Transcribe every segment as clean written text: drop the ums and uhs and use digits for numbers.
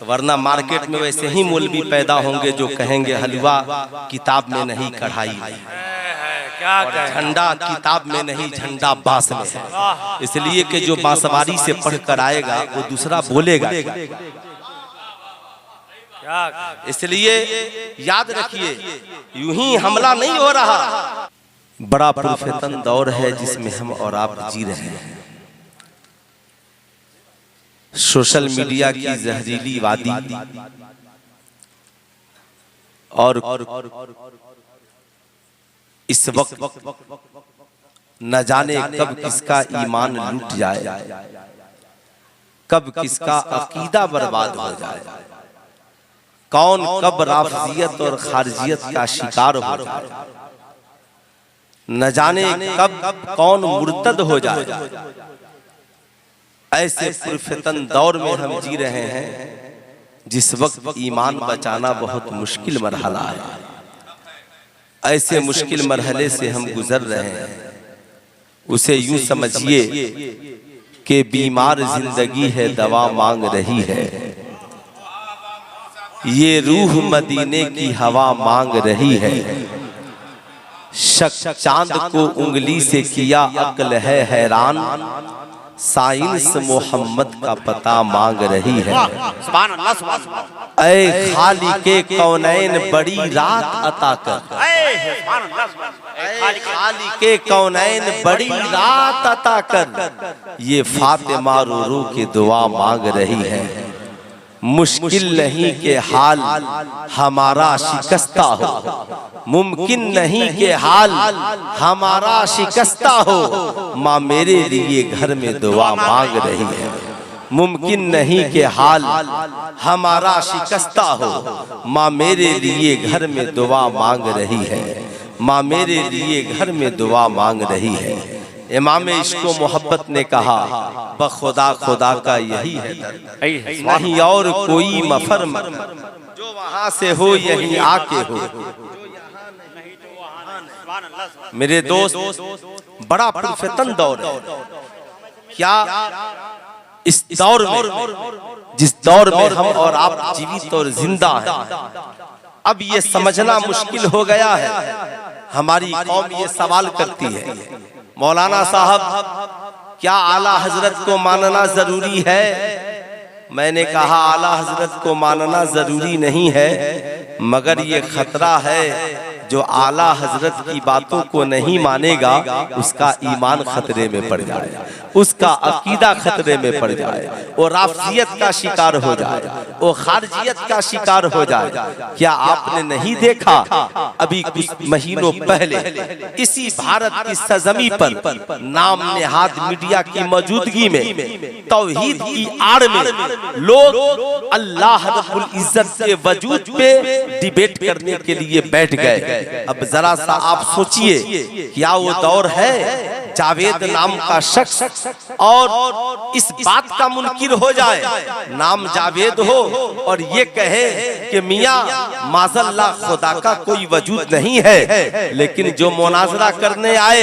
वरना मार्केट में वैसे ही मौलवी पैदा होंगे जो कहेंगे हलवा किताब में नहीं कढ़ाई और झंडा किताब में नहीं झंडा बांस में है। इसलिए कि जो बांसवारी से पढ़ कर आएगा वो दूसरा बोलेगा। इसलिए याद रखिए यूं ही हमला नहीं हो रहा। बड़ा पुरफेतन दौर है जिसमें हम और आप जी रहे हैं। सोशल मीडिया की जहरीली वादी और इस वक्त न जाने कब किसका ईमान लूट जाए, कब किसका अकीदा बर्बाद हो जाए, कौन कब राफजियत और खारजियत का शिकार हो जाए, न जाने कब कौन मुर्तद हो जाए। ऐसे पुरफितन दौर में हम जी रहे हैं जिस वक्त ईमान बचाना बहुत मुश्किल मरहला है। ऐसे मुश्किल मरहले से हम गुजर रहे हैं। उसे यूं समझिए कि बीमार जिंदगी है दवा मांग रही है, ये रूह मदीने की हवा मांग रही है। शक चांद को उंगली से किया अक्ल है हैरान, साइंस मोहम्मद का पता मांग रही है। ऐ खालिके कौनैन बड़ी रात अता कर, ऐ खालिके कौनैन बड़ी रात अता कर, ये फातिमा रो रो के दुआ मांग रही है। मुश्किल नहीं के हाल हमारा शिकस्ता हो, मुमकिन नहीं के हाल हमारा शिकस्ता हो, माँ मेरे लिए घर में दुआ मांग रही है। मुमकिन नहीं के हाल हमारा शिकस्ता हो, माँ मेरे लिए घर में दुआ मांग रही है, माँ मेरे लिए घर में दुआ मांग रही है। इमाम इश्क़ो मोहब्बत ने कहा बखुदा खुदा का यही है दर, नहीं और कोई मफर जो वहां से हो यही आके हो। मेरे दोस्त बड़ा पुरफितन दौर है। क्या इस दौर में, जिस दौर में हम और आप जीवित और जिंदा हैं, अब ये समझना मुश्किल हो गया है। हमारी कौम ये सवाल करती है मौलाना साहब क्या आला हजरत को मानना जरूरी है? मैंने कहा आला हजरत को मानना जरूरी नहीं है, मगर ये खतरा है जो आला हजरत की बातों को नहीं मानेगा उसका ईमान खतरे में पड़ जाए, उसका अकीदा खतरे में पड़ जाए, वो राफजियत का शिकार हो जाए, वो खारजियत का शिकार हो जाए। क्या आपने नहीं देखा अभी कुछ महीनों पहले इसी भारत की सरजमी पर नाम नेहाद मीडिया की मौजूदगी में तौहीद की आड़ में लोग अल्लाह रब्बुल इज्जत के वजूद पे डिबेट करने के लिए बैठ गए। अब जरा सा आप सोचिए क्या वो दौर है जावेद नाम का शख्स और इस बात का मुनकिर हो जाए, नाम जावेद हो और ये कहे कि मियां माज़ल्लाह खुदा का कोई वजूद नहीं है, लेकिन जो मुनाजरा करने आए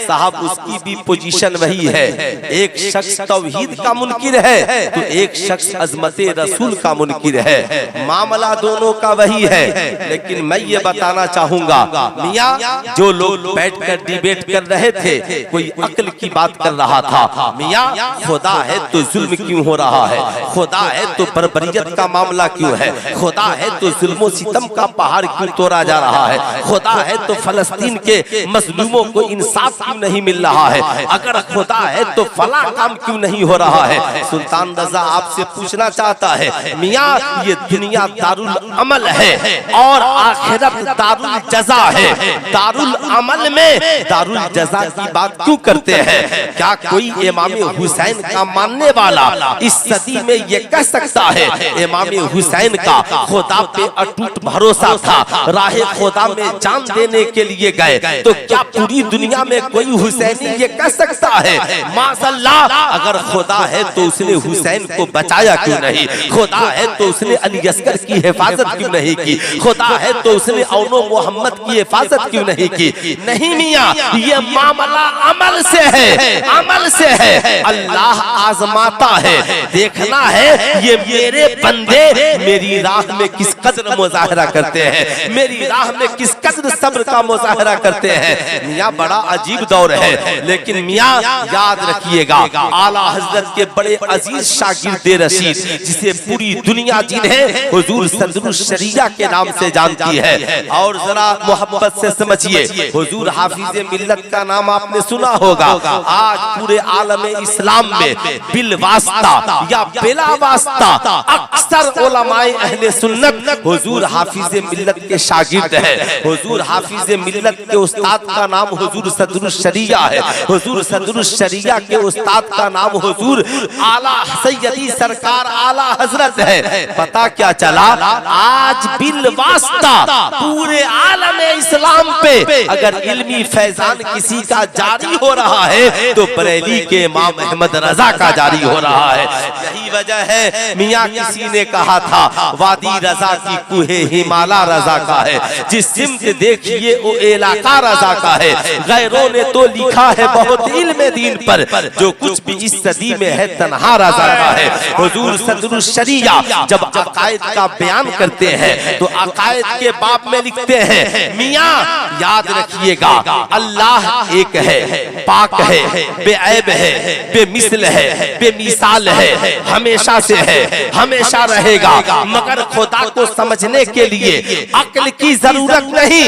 साहब उसकी भी पोजीशन वही है। एक शख्स तौहीद का मुनकिर है तो एक शख्स अज़मते रसूल का मुनकिर है, मामला दोनों का वही है। लेकिन मैं ये बताना चाहूंगा मियां जो लोग बैठकर डिबेट कर रहे थे कोई अक्ल की बात कर रहा था, मियां खुदा है तो जुल्म क्यों हो रहा है, खुदा है तो बर्बरियत का मामला क्यों है, खुदा है तो जुल्म सितम का पहाड़ क्यों तोड़ा जा रहा है, खुदा है तो फलस्तीन के मजलूमों को इंसाफ क्यों नहीं मिल रहा है, अगर खुदा है तो फला काम क्यों नहीं हो रहा है। सुल्तान रजा आपसे पूछना चाहता है मियां ये दुनिया दारुल अमल है और आखिरत दारुल जजा है, दारुल अमल में दारुल जजा की बात क्यों करते हैं? क्या कोई इमाम हुसैन का मानने वाला इस सदी में ये कह सकता है इमाम हुसैन का खुदा पे अटूट भरोसा था, राह खुदा में जान देने के लिए गए, तो क्या पूरी दुनिया में कोई हुसैनी ये कह सकता है माशअल्लाह अगर खुदा है तो उसने हुसैन को बचाया क्यों नहीं, खुदा है तो उसने अली अस्कर की हिफाजत क्यों नहीं की, खुदा है तो उसने औनो मोहम्मद की हिफाजत क्यों नहीं की? नहीं मियां ये मामला अमल से है, अमल से से है अल्लाह आजमाता है, देखना है ये मेरे बंदे मेरी राह में किस कदर मुजाहरा करते हैं, मेरी राह में किस कदर सब्र का मुजाहरा करते हैं। मियाँ बड़ा अजीब दौर है, लेकिन मियाँ याद रखिएगा आला हजरत के बड़े अजीज शागिर्द रशीद जिसे पूरी दुनिया जिन्हें हुजूर सदरुल शरिया के नाम से जानती है, और जरा मोहब्बत से समझिए हुजूर हाफिज मिल्लत का नाम आपने सुना होगा। आज पूरे आलम इस्लाम में बिल वास्ता या बिला वास्ता अक्सर उलमाए अहले सुन्नत हुजूर हाफिज मिल्लत के शागिर्द है। हुजूर हाफिज मिल्लत के उस्ताद का नाम हुजूर सदरुल शरिया है, हुजूर सदरुल शरिया के उस्ताद का नाम हुजूर आला सैयदी सरकार आला हजरत है। पता क्या चला, आज बिल वास्ता पूरे आलम इस्लाम पे अगर इल्मी फैजान किसी का जारी हो रहा है तो बरेली के इमाम अहमद रजा का जारी हो रहा है। यही वजह है मियाँ किसी ने कहा था वादी रजा की कुहे हिमाला रजा का है, जिस सिमत देखिए वो इलाका रजा का है। गैरों ने तो लिखा है बहुत इल्म दीन पर, जो कुछ भी इस सदी में है तन्हा रजा का है। हुजूर सदरुल शरिया जब अकायद का बयान करते हैं तो अकायद के बाब में लिखते हैं मियाँ याद रखिएगा अल्लाह एक है, पाक है, बेऐब है, बेमिसल है, बेमिसाल है, हमेशा से है, हमेशा रहेगा। मगर खुदा को समझने के लिए अक्ल की जरूरत नहीं,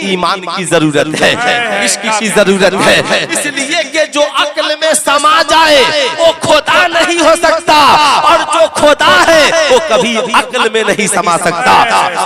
ईमान की जरूरत है, इश्क की जरूरत है। इसलिए कि जो अक्ल में समा जाए वो खुदा नहीं हो सकता, और जो खुदा है वो कभी अक्ल में नहीं समा सकता।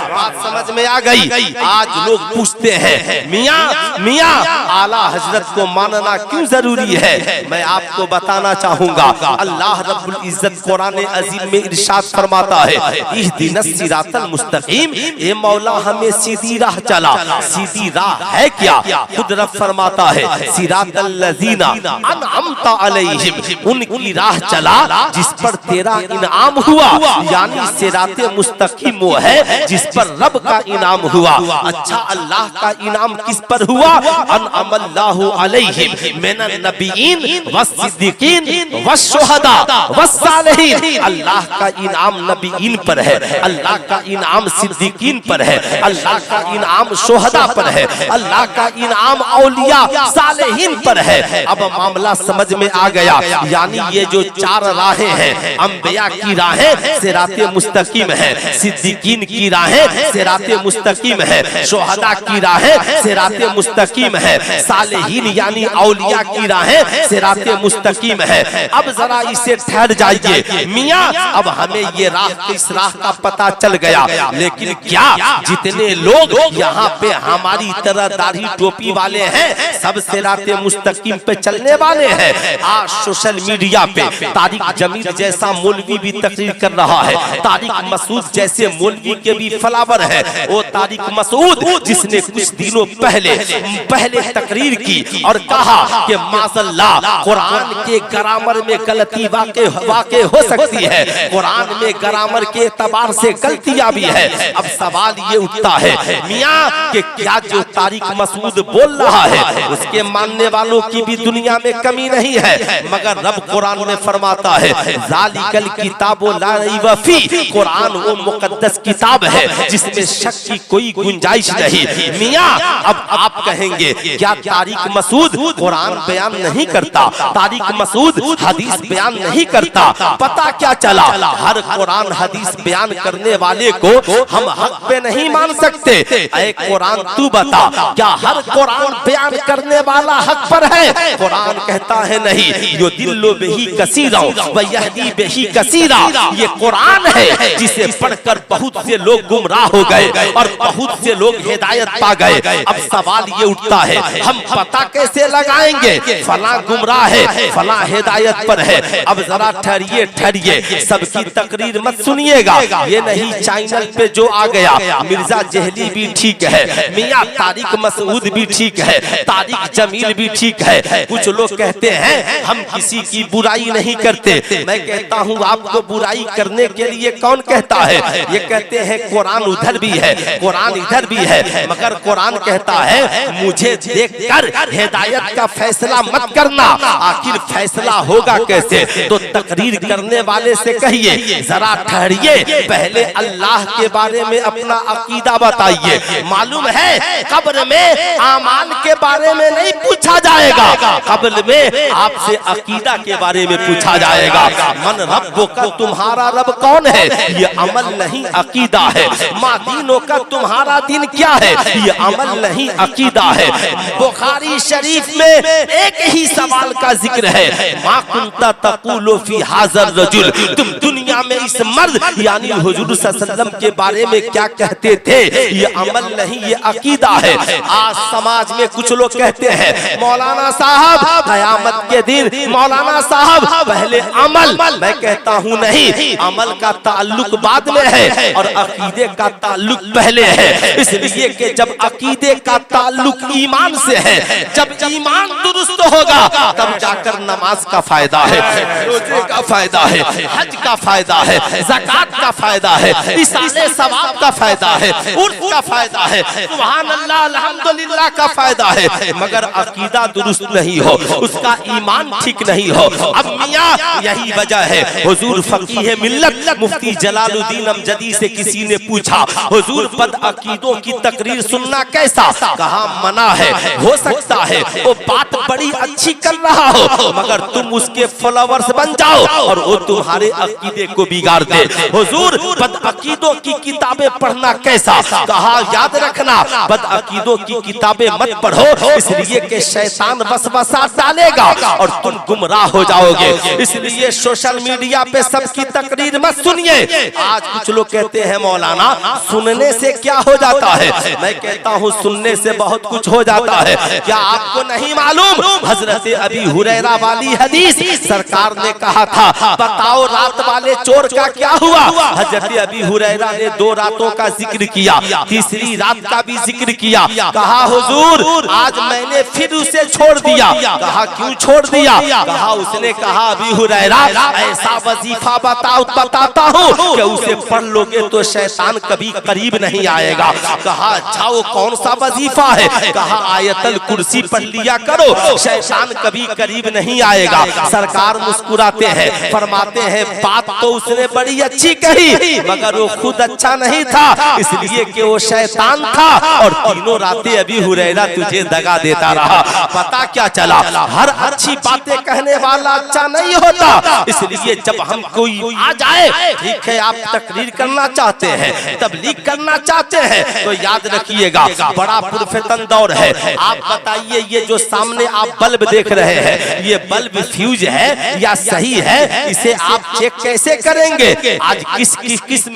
बात समझ में आ गई। आज लोग पूछते हैं मियाँ आला हजरत को मानना क्यों जरूरी है। मैं आपको बताना चाहूंगा अल्लाह रब्बुल इज्जत कुरान अजीम में इरशाद फरमाता है इहदिनस सिरातल मुस्तकीम, ए मौला हमें सीधी राह चला। सीधी राह है क्या, खुद रब फरमाता है सिरातल लजीना अनअमता अलैहिम, उनकी राह चला जिस पर तेरा इनाम हुआ, यानी सिराते मुस्तकीम वो है जिस पर रब का इनाम हुआ। अच्छा अल्लाह का इनाम किस पर हुआ, अनअमल्लाहु अलैहिम मिनन नबिय्यीन वस्सिद्दीकीन वश्शुहदा वस्सालिहीन। अल्लाह का इनाम नबिय्यीन पर है, अल्लाह का इनाम सिद्दीकीन पर है, अल्लाह का इनाम शुहदा पर है, अल्लाह का इनाम औलिया सालिहीन पर है। अब मामला समझ में आ गया, यानी ये जो चार राहें हैं, अंबिया की राहें सिराते मुस्तकीम है, सिद्दीकीन की राहें सिराते मुस्तकीम है, शुहदा की राहें सिराते मुस्तकीम है, सालिहीन यानी औलिया की राहें सिराते मुस्तकीम है। अब जरा इसे ठहर जाइए मियाँ, अब हमें ये राह किस राह का पता चल गया, लेकिन क्या जितने लोग यहाँ पे हमारी तरह दाढ़ी टोपी वाले हैं सब सिराते मुस्तकीम पे चलने वाले हैं। आज सोशल मीडिया पे तारिक जमील जैसा मौलवी भी तकरीर कर रहा है, तारिक मसूद जैसे मौलवी के भी फलावर है। वो तारिक मसूद जिसने कुछ दिनों पहले तकरीर की और कहा कि माज़अल्लाह कुरान के ग्रामर में गलती वाक़े हो सकती है, कुरान में ग्रामर के एतबार से गलतियां भी है। अब सवाल ये उठता है मियाँ कि क्या जो तारिक मसूद बोल रहा है उसके मानने वालों की भी दुनिया में कमी नहीं है, मगर रब कुरान में फरमाता है ज़ालिकल किताबु ला रैब फी, कुरान वो मुकद्दस किताब है जिसमें शक की कोई गुंजाइश नहीं। मियाँ अब आप कहेंगे क्या तारिक मसूद कुरान बयान नहीं करता, तारिक मसूद हदीस बयान नहीं करता। पता क्या चला, हर कुरान हदीस बयान करने वाले को हम हक पे नहीं मान सकते। ऐ कुरान तू बता, क्या हर कुरान बयान करने वाला हक पर है? कुरान कहता है नहीं, यो दिल्लो बेही कसीरा व यहदी बेही कसीरा। ये कुरान है जिसे पढ़कर बहुत से लोग गुमराह हो गए और बहुत से लोग हिदायत पा गए। अब सवाल ये उठता है हम पता कैसे लगाएंगे फला गुमराह है फला हिदायत पर है। अब जरा ठहरिए, सबकी तकरीर मत सुनिएगा, ये नहीं चैनल पे जो आ गया मिर्जा जहली भी ठीक है, मियाँ तारिक मसूद भी ठीक है, तारिक जमील भी ठीक है। कुछ लोग कहते हैं हम किसी की बुराई नहीं करते। मैं कहता हूँ आपको बुराई करने के लिए कौन कहता है? ये कहते हैं कुरान उधर भी है, कुरान इधर भी है, मगर कुरान कहता है मुझे देखकर हिदायत का फैसला मत करना। आखिर फैसला होगा कैसे? तो तकरीर करने वाले से कहिए जरा ठहरिए, पहले अल्लाह के बारे में अपना अकीदा बताइए। मालूम है कब्र में आमाल के बारे में नहीं पूछा जाएगा, कब्र में आपसे अकीदा के बारे में पूछा जाएगा। मन रब्बो का, तुम्हारा रब कौन है? ये अमल नहीं अकीदा है। माँ दीनों का, तुम्हारा दिन क्या है? ये अमल नहीं अकीदा है। बुखारी शरीफ में एक ही सवाल का जिक्र है, माँ कुंता तक़ूलु फी हाज़र रजुल, तुम दुनिया में इस मर्द यानी हुजूर सल्लल्लाहु अलैहि वसल्लम के बारे में क्या कहते थे? ये अमल नहीं, ये अकीदा है। आज समाज में कुछ लोग कहते हैं मौलाना साहब क़यामत के दिन, मौलाना साहब पहले अमल। मैं कहता हूँ नहीं, अमल का ताल्लुक बाद में है और अकीदे का ताल्लुक पहले है। इसलिए कि जब अकीदे का ताल्लुक ईमान से है, जब ईमान दुरुस्त होगा तब जाकर नमाज का फायदा है, रोजे का फायदा है, हज का फायदा है, ज़कात का फायदा है, इसाले सवाब का फायदा है, उर्फ का फायदा है, सुभान अल्लाह अल्हम्दुलिल्लाह का फायदा है। मगर अकीदा दुरुस्त नहीं हो, उसका ईमान ठीक नहीं हो। अब मियां यही वजह है, हुजूर फकीह मिल्लत मुफ्ती जलालुद्दीन अमजदी से किसी ने पूछा हुजूर बद अकीदों की तकरीर सुनना कैसा? कहा मना है, हो सकता है वो बात बड़ी अच्छी कर रहा हो मगर तुम उसके फॉलोवर्स बन जाओ और वो तुम्हारे अकीदे को बिगाड़ दे। हुजूर बद अकीदों की किताबें पढ़ना कैसा? कहा याद रखना बद अकीदों की किताबें मत पढ़ो, इसलिए कि शैतान वसवसा डालेगा और तुम गुमराह हो जाओगे। इसलिए सोशल मीडिया पे सबकी तकरीर मत सुनिए। आज कुछ लोग कहते हैं मौलाना सुनने से क्या हो जाता है? मैं कहता हूँ सुनने से बहुत कुछ हो जाता है। क्या आपको नहीं मालूम हजरत अबी हुरैरा वाली हदीस, सरकार ने कहा था बताओ रात वाले चोर का क्या हुआ? हजरत अबी हुरैरा ने 2 रातों का जिक्र किया, तीसरी रात का भी जिक्र किया। कहा हुजूर आज मैंने फिर उसे छोड़ दिया। कहा क्यों छोड़ दिया? कहा उसने कहा अबी हुरैरा ऐसा वजीफा बताता हूँ कि उसे पढ़ लोगे तो शैतान कभी करीब नहीं आएगा। कहा अच्छा वो कौन सा वजीफा है? कहा आयतल कुर्सी पढ़ लिया करो, शैतान कभी करीब नहीं आएगा। सरकार मुस्कुराते हैं, फरमाते हैं बात तो उसने बड़ी अच्छी कही मगर वो खुद अच्छा नहीं था, इसलिए कि वो शैतान था और तीनों रातें अबी हुरैरा तुझे दगा देता रहा। पता क्या चला? हर अच्छी बातें कहने वाला अच्छा नहीं होता। इसलिए जब हम कोई आ जाए, ठीक है आप तकरीर करना चाहते हैं, तबलीग करना चाहते हैं, तो याद रखिएगा बड़ा पुरफेतन दौर है। आप बताइए ये जो सामने आप बल्ब देख रहे हैं, ये बल्ब फ्यूज है या सही है? इसे आप चेक कैसे करेंगे? आज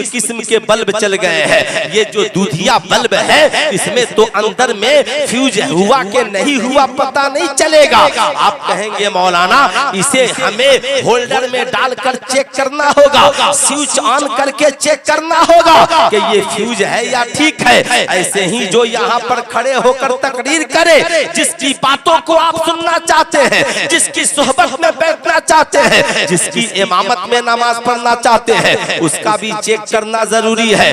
किस्म के बल्ब चल गए हैं। ये जो दूधिया बल्ब है इसमें तो अंदर में फ्यूज हुआ के नहीं हुआ पता नहीं चलेगा। आप कहेंगे मौलाना इसे हमें होल्डर में डालकर चेक करना होगा, स्विच ऑन करके चेक करना होगा कि ये फ्यूज है या ठीक है। ऐसे ही जो यहाँ पर खड़े होकर तकरीर करे, जिसकी बातों को आप सुनना चाहते हैं, जिसकी सोहबत में बैठना चाहते हैं, जिसकी इमामत में नमाज पढ़ना चाहते हैं, उसका भी चेक करना जरूरी है।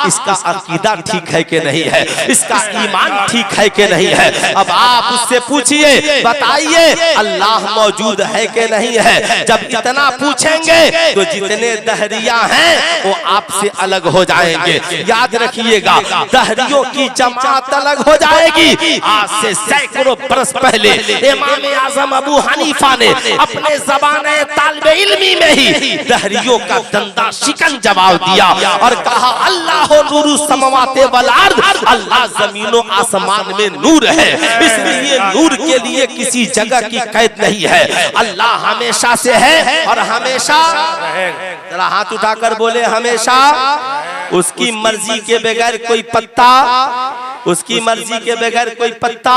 इसका अकीदा ठीक है कि नहीं है, इसका ईमान ठीक है कि नहीं है। अब आप उससे पूछिए बताइए अल्लाह मौजूद है कि नहीं है। जब इतना पूछेंगे तो जितने दहरिया हैं वो आपसे अलग हो जाएंगे। याद रखिएगा दहरियों की जमात अलग हो जाएगी। आज से सैकड़ों बरस पहले इमाम आजम अबू हनीफा ने अपने ज़बाने तालिबे इल्मी में ही दहरियों का दंदा शिकन जवाब दिया और कहा अल्लाह नूरु समावाते वल अर्द, अल्लाह जमीनों आसमान में नूर है, इसलिए नूर के लिए किसी जगह की कैद नहीं है। अल्लाह हमेशा से है और हमेशा रहेगा। जरा हाथ उठाकर बोले हमेशा। उसकी मर्जी के बगैर कोई पत्ता, उसकी मर्जी के बगैर कोई पत्ता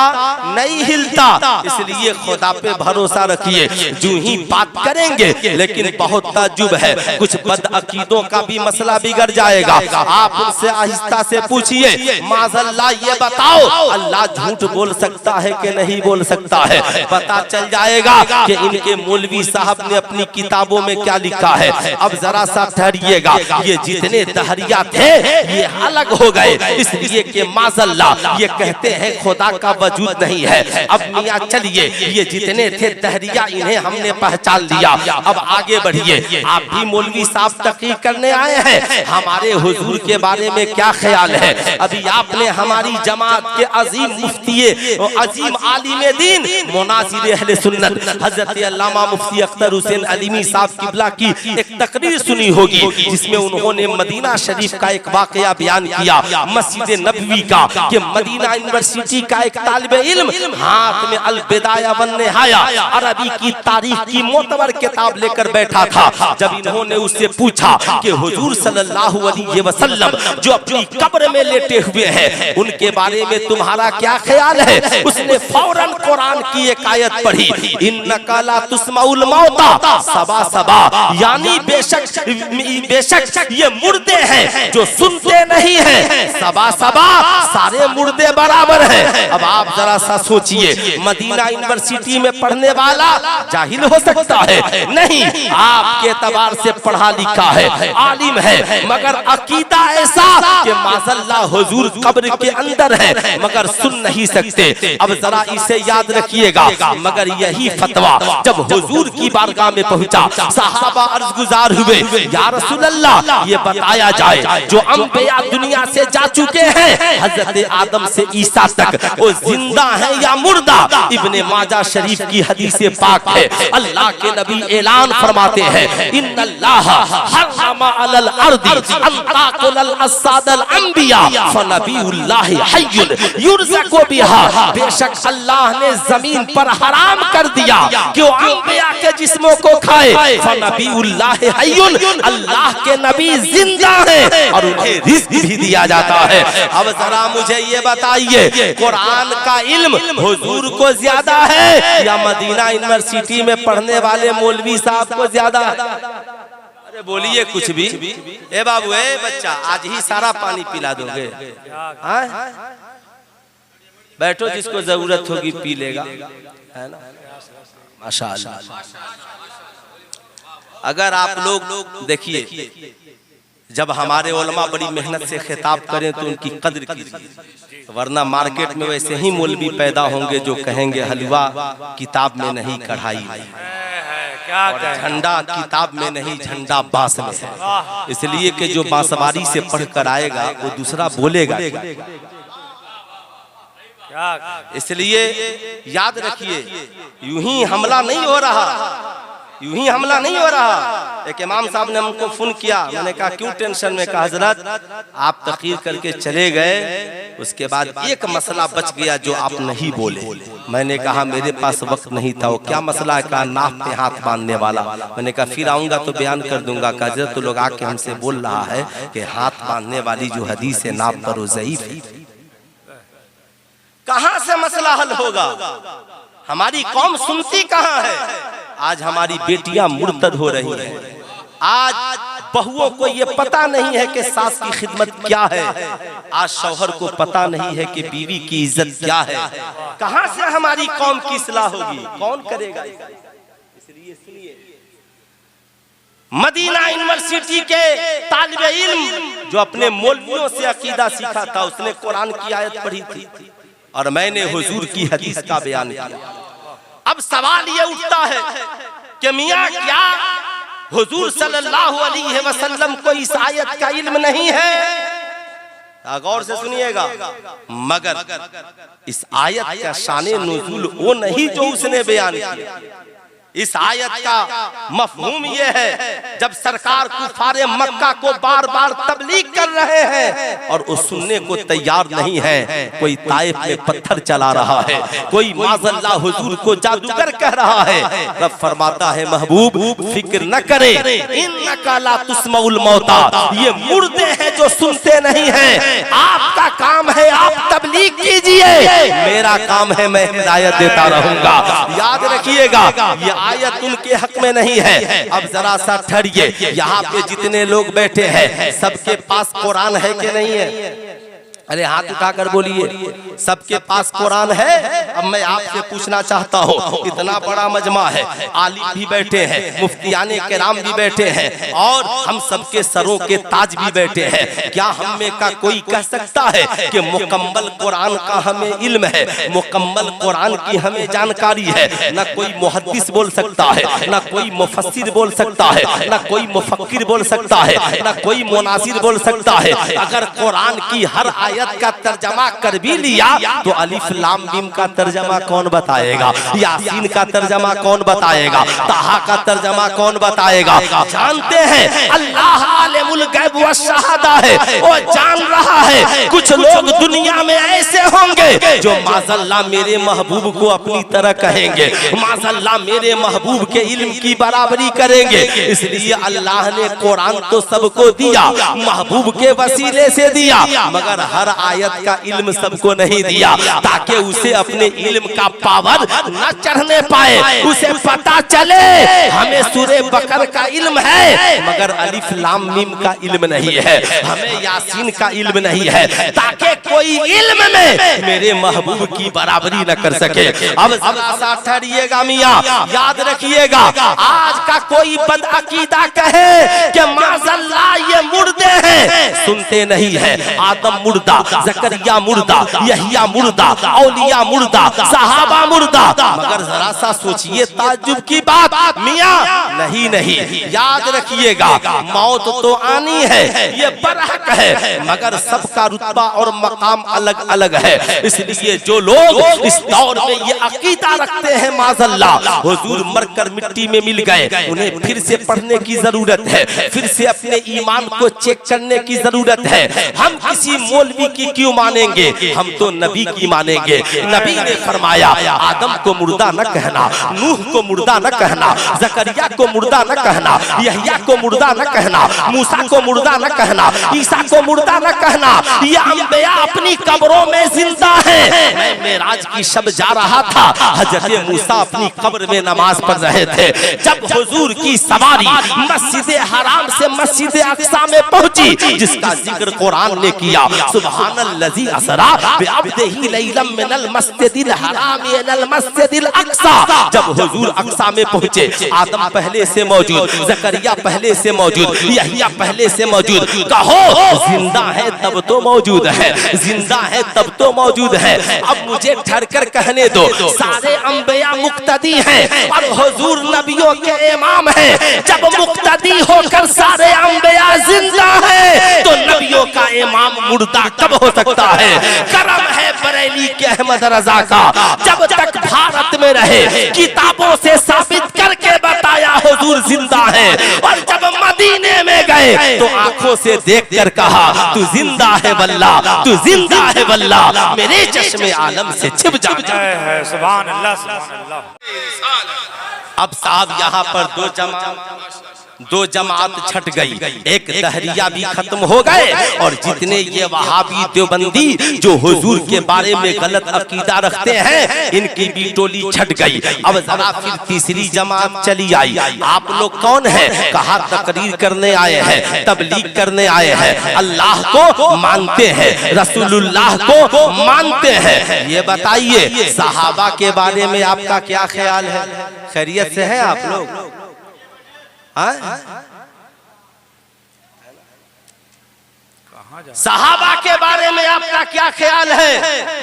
नहीं हिलता। इसलिए खुदा पे भरोसा रखिए। जो ही बात करेंगे लेकिन बहुत ताज्जुब है, कुछ बदअकीदों का भी मसला बिगड़ जाएगा। आप उनसे आहिस्ता से पूछिए माज़अल्लाह ये बताओ अल्लाह झूठ बोल सकता है कि नहीं बोल सकता है? पता चल जाएगा कि इनके मौलवी साहब ने अपनी किताबों में क्या लिखा है। अब जरा सा ठहरिएगा, ये जितने दहरिया थे ये अलग हो गए, इसलिए कि माज़अल्लाह अल्लाह ये कहते हैं खुदा का वजूद नहीं है। अब मियाँ चलिए, ये जितने थे दहरिया इन्हें हमने पहचान लिया, अब आगे बढ़िए। आप भी मौलवी साहब तहकीक करने आए हैं, हमारे हुजूर के बारे में क्या ख्याल है? अभी आपने हमारी जमात के अजीम मुफ्ती अजीम आलिम दीन मुनासिर अहले सुन्नत हजरत अल्लामा मुफ्ती अख्तर हुसैन अलीमी साहब किबला की एक तकरीर सुनी होगी, जिसमें उन्होंने मदीना शरीफ का एक वाकया बयान किया, मस्जिद नबवी का, कि मदीना यूनिवर्सिटी का एक तालिब इल्म हाथ में अल बिदाया वन निहाया अरबी की तारीख की मोतबर किताब लेकर बैठा था। जब इन्होंने उससे पूछा कि हुजूर सल्लल्लाहु अलैहि वसल्लम जो अपनी कब्र में लेटे हुए हैं उनके बारे में तुम्हारा क्या ख्याल है? उसने फौरन कुरान की एक आयत पढ़ी, इन्नका ला तुस्माउल मौता सबा सबा, यानी बेशक ये मुर्दे हैं जो सुनते नहीं हैं, सबा सबा सारे मुर्दे बराबर हैं। अब आप जरा सा सोचिए, मदीना यूनिवर्सिटी में पढ़ने वाला जाहिल हो सकता है? नहीं, आपके एतबार से पढ़ा लिखा है, आलिम है, मगर अकीदा ऐसा कि माज़अल्लाह हुजूर कब्र के अंदर है मगर सुन नहीं सकते। अब जरा इसे याद रखिएगा। मगर यही फतवा जब हुजूर की बारगाह में पहुंचा, सहाबा अर्ज गुजार हुए, या रसूल अल्लाह ये बताया जाए जो अंबिया दुनिया से जा चुके हैं हजरत आदम से ईसा तक, वो जिंदा है या मुर्दा? इब्ने माजा शरीफ की हदीस पाक है, अल्लाह के नबी ऐलान फरमाते हैं, इन्नल्लाह हर्रमा अलल अर्दी अन ताकुल असादल अंबिया फनबीउल्लाह हय्युन युरज़क़ु बिहा, बेशक अल्लाह ने जमीन पर हराम कर दिया कि वो अंबिया के जिस्मों को खाए। फनबीउल्लाह हय्युन, अल्लाह के नबी जिंदा हैं और उन्हें रिज़्क भी दिया जाता है। अब जरा मुझे ये बताइए, कुरान का इल्म हुजूर को ज्यादा है या मदीना यूनिवर्सिटी में पढ़ने वाले मौलवी साहब को ज्यादा? अरे बोलिए कुछ भी। ए बाबू, ए बच्चा, आज ही सारा पानी पिला दोगे? बैठो, जिसको जरूरत होगी पी लेगा, है ना? माशाअल्लाह। अगर आप लोग देखिए, जब हमारे उलमा बड़ी मेहनत से खिताब करें तो उनकी कद्र कीजिए, वरना मार्केट में वैसे ही मौलवी पैदा होंगे जो कहेंगे हलवा किताब में नहीं कढ़ाई में, झंडा किताब में नहीं झंडा बांस में है। इसलिए कि जो बांसवारी से पढ़ कर आएगा वो दूसरा बोलेगा। इसलिए याद रखिए, यूं ही हमला नहीं हो रहा, यूं ही हमला नहीं हो रहा। एक इमाम साहब ने हमको फोन किया, मैंने कहा क्यों टेंशन में? कहा हजरत आप तकरीर करके चले गए, उसके बाद एक मसला बच गया जो आप नहीं बोले। मैंने कहा मेरे पास वक्त नहीं था। वो क्या मसला है? कहा नाक पे हाथ बांधने वाला। मैंने कहा फिर आऊंगा तो बयान कर दूंगा। कहा हजरत तो लोग आके हमसे बोल रहा है कि हाथ बांधने वाली जो हदीस है नाप पर वो ज़ईफ है। कहां से मसला हल होगा? हमारी कौम सुनती कहां है? आज हमारी बेटियां मुर्तद हो रही हैं। आज बहुओं को ये पता नहीं है कि सास की खिदमत क्या है। आज शौहर को पता नहीं है कि बीवी की इज्जत क्या है। कहां से हमारी कौम की इस्लाह होगी? कौन करेगा? इसलिए सुनिए, मदीना यूनिवर्सिटी के तालिब इल्म जो अपने मौलवियों से अकीदा सीखा था, उसने कुरान की आयत पढ़ी थी और मैंने हुजूर की हदीस का बयान किया। अब सवाल ये उठता है कि मियां क्या हुजूर सल्लल्लाहु अलैहि वसल्लम को इस आयत का इल्म नहीं है? गौर से सुनिएगा। मगर इस आयत का शाने नुज़ूल वो नहीं जो उसने बयान किया। इस आयत का मफहूम ये है, जब सरकार कुफारे मक्का को बार बार तबलीग कर रहे हैं और वो सुनने को तैयार नहीं है, कोई ताइफ में पत्थर चला रहा है, कोई माज़अल्लाह हुजूर को जादूगर कह रहा है, रब फरमाता है महबूब फिक्र न करे, इन्नका ला तुस्माउल मौता, ये मुर्दे हैं जो सुनते नहीं हैं। आपका काम है आप तबलीग कीजिए, मेरा काम है मैं हिदायत देता रहूंगा। याद रखिएगा, ये आयत उनके हक में नहीं है। अब जरा सा ठहरिए, यहाँ पे जितने लोग बैठे हैं सबके पास कुरान है कि नहीं है? अरे हाथ उठाकर बोलिए, सबके पास कुरान है? अब मैं आपसे पूछना चाहता हूँ, इतना बड़ा मजमा है, आलिम भी बैठे हैं, मुफ्तियाने किराम भी बैठे हैं और हम सबके सरों के ताज भी बैठे हैं, क्या हम में का कोई कह सकता है कि मुकम्मल कुरान का हमें इल्म है, मुकम्मल कुरान की हमें जानकारी है? न कोई मुहद्दिस बोल सकता है, न कोई मुफस्सिर बोल सकता है, न कोई मुफक्किर बोल सकता है, न कोई मुनासिर बोल सकता है। अगर कुरान की हर आयत का तर्जमा कर भी लिया तो अलिफ लाम मीम का तर्जमा कौन बताएगा? यासीन का तर्जमा कौन बताएगा? ताहा का तर्जमा कौन बताएगा? जानते हैं अल्लाह आलिमुल गैब व शहादा है, वो जान रहा है। कुछ लोग दुनिया में ऐसे होंगे जो माज़अल्लाह मेरे महबूब को अपनी तरह कहेंगे, माज़अल्लाह मेरे महबूब के इल्म की बराबरी करेंगे। इसलिए अल्लाह ने कुरान तो सबको दिया, महबूब के वसीले से दिया, मगर हर आयत का इल्म सबको नहीं दिया, ताकि उसे अपने इल्म का पावर न चढ़ने पाए। उसे पता चले हमें सूरे बकर का इल्म है मगर अलिफ लाम मीम का इल्म नहीं है, हमें यासीन का इल्म नहीं है, ताकि कोई इल्म में मेरे महबूब की बराबरी न कर सके। अब सा ठहरिएगा मियाँ, याद रखिएगा, आज का कोई बदअकीदा कहे कि माज़अल्लाह ये मुर्दे हैं, सुनते नहीं है। आदम मुर्दा, ज़करिया मुर्दा, यहिया मुर्दा, औलिया मुर्दा, सहाबा मुर्दा, मगर जरा सा सोचिए ताज्जुब की बात, मियाँ नहीं, याद रखिएगा, मौत तो आनी है, ये बरहक है, मगर सबका रुतबा और मकाम अलग अलग है। इसलिए जो लोग इस दौर में ये अकीदा रखते हैं माज़अल्लाह हुजूर मरकर मिट्टी में मिल गए, उन्हें फिर से पढ़ने की जरूरत है, फिर से अपने ईमान को चेक करने की जरूरत है। हम किसी मौलवी की क्यों मानेंगे? हम तो नबी की मानेंगे। नबी ने फरमाया आदम को मुर्दा न कहना, नूह को मुर्दा न कहना, ज़करिया को मुर्दा न कहना, यहिया को मुर्दा न कहना, मूसा को मुर्दा न कहना, ईसा को मुर्दा न कहना। ये अंबिया अपनी कब्रों में जिंदा हैं। मैं मेराज की शब जा रहा था, हजरत मूसा अपनी कब्र में नमाज पढ़ रहे थे। जब हुजूर की सवारी मस्जिद हराम से मस्जिद अक्सा में पहुंची, जिसका जिक्र कुरान ने किया, सुब्हानल्लज़ी असरा बिअब्दिही लैलन मिनल मस्जिदिल हराम इलल मस्जिदिल अक्सा। जब हुजूर अक्सा में पहुंचे, आदम पहले से मौजूद, ज़करिया पहले से मौजूद, यहिया पहले से मौजूद। कहो जिंदा है तब तो मौजूद है, जिंदा है तब तो मौजूद है। अब मुझे ठहरकर कहने दो, सारे अंबिया मुक्तदी हैं और हुजूर नबियों के इमाम हैं। जब मुक्तदी होकर सारे अंबिया जिंदा हैं तो नबियों का इमाम मुर्दा कब हो सकता है? करम है बरेली के अहमद रजा का, जब तक भारत में रहे किताबों से साबित करके बताया हुजूर जिंदा है, और जब मदीने में गए तो आंखों से देखकर कहा तू जिंदा है वल्लाह, तू जिंदा है वल्लाह, मेरे चश्मे आलम से छिप जा। सुभान अल्लाह, सुभान अल्लाह। अब साहब यहाँ पर दो जमात छट गई, एक दहरिया भी खत्म हो गए, और जितने ये वहाबी देवबंदी जो हुजूर के बारे में गलत अकीदा रखते हैं, इनकी भी टोली छट गई। अब जरा फिर तीसरी जमात चली आई। आप लोग कौन है? कहा तकरीर करने आए हैं, तबलीग करने आए हैं, अल्लाह को मानते हैं, रसूलुल्लाह को मानते हैं। ये बताइए सहाबा के बारे में आपका क्या ख्याल है? खैरियत से है आप लोग? सहाबा के बारे में आपका क्या ख्याल है?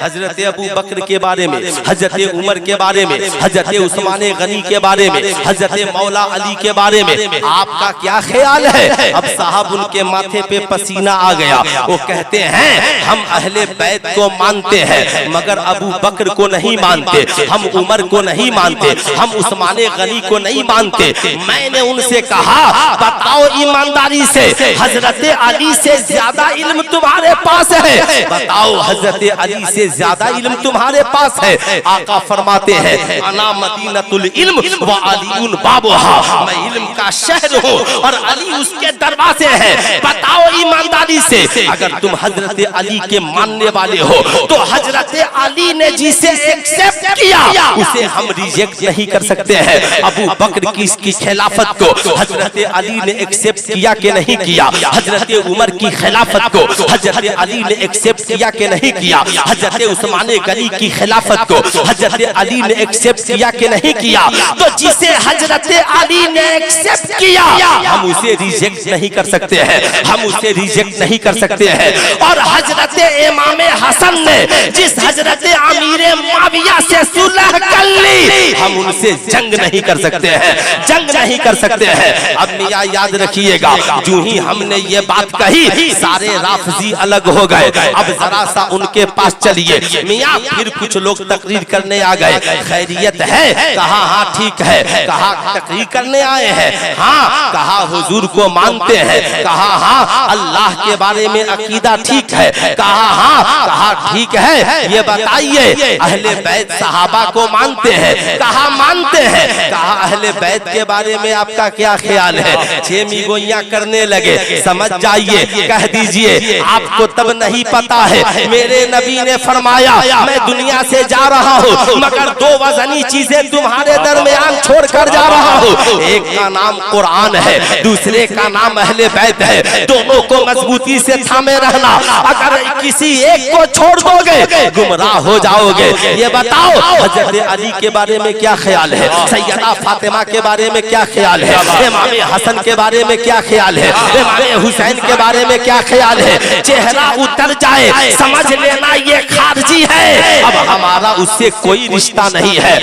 हजरत अबू बकर के बारे में, हजरत उमर के बारे में, हजरत उस्मान गनी के बारे में, हजरत मौला अली के बारे में आपका क्या ख्याल है? अब साहब उनके माथे पे पसीना आ गया। वो कहते हैं हम अहले बैत को मानते हैं मगर अबू बकर को नहीं मानते, हम उमर को नहीं मानते, हम उस्मान गनी को नहीं मानते। मैंने उनसे कहा बताओ ईमानदारी से, हजरत अली से ज्यादा इल्म तुम्हारे पास है? बताओ हजरत अली से ज्यादा इल्म तुम्हारे पास है? आका फरमाते हैं अना मदीनतुल इल्म व अलीउन बाबुहा, मैं इल्म का शहर हूँ और अली उसके दरवाजे हैं। बताओ ईमानदारी ईमानदारी से अगर तुम हजरत अली के मानने वाले हो तो हजरत अली ने जिसे एक्सेप्ट किया उसे हम रिजेक्ट नहीं कर सकते हैं। अबू बकर की इसकी खिलाफत को हजरत अली ने एक्सेप्ट किया कि नहीं किया? हजरत उमर की खिलाफत को हजरत अली ने एक्सेप्ट किया कि नहीं किया? हजरत उस्मान गनी की खिलाफत को हजरत अली ने एक्सेप्ट किया कि नहीं किया? तो जिसे हजरत अली ने एक्सेप्ट किया हम उसे रिजेक्ट नहीं कर सकते हैं, हम उसे रिजेक्ट नहीं कर सकते हैं। और हजरत इमाम हसन ने जिस हजरत अमीर मुआविया से सुलह कर ली हम उनसे जंग नहीं कर सकते हैं, जंग नहीं कर सकते हैं। अब मियां याद रखिएगा, जो ही हमने ये बात कही सारे राफजी अलग हो गए। अब जरा सा उनके पास चलिए। मियां फिर कुछ लोग तकरीर करने आ गए, खैरियत है? कहा हाँ ठीक है। कहा तकरीर करने आए हैं? हाँ। कहा हुजूर को मानते हैं? कहा हाँ। अल्लाह के बारे में अकीदा ठीक है? कहा हाँ। कहा ठीक है। ये बताइए अहले बैत सहाबा को मानते हैं? कहा मानते हैं। कहा अहले बैत के बारे में आपका क्या ख्याल है? छेमी गोइयां करने लगे। समझ जाइए, कह दीजिए आपको तब नहीं पता है मेरे नबी ने फरमाया मैं दुनिया से जा रहा हूँ मगर दो वजनी चीजें तुम्हारे दरमियान छोड़ कर जा रहा हूँ। एक का नाम कुरान है, दूसरे का नाम अहले बैत है। दोनों को मजबूती से थामे रहना। अगर किसी एक को छोड़ दोगे गुमराह हो जाओगे। ये बताओ हजरत अली के बारे में क्या ख्याल है? सैयदा फातिमा के बारे में क्या ख्याल है? इमाम हसन के बारे में क्या ख्याल है? इमाम हुसैन के बारे में क्या ख्याल है? चेहरा उतर जाए समझ लेना ये खारजी है। अब हमारा उससे कोई रिश्ता नहीं है।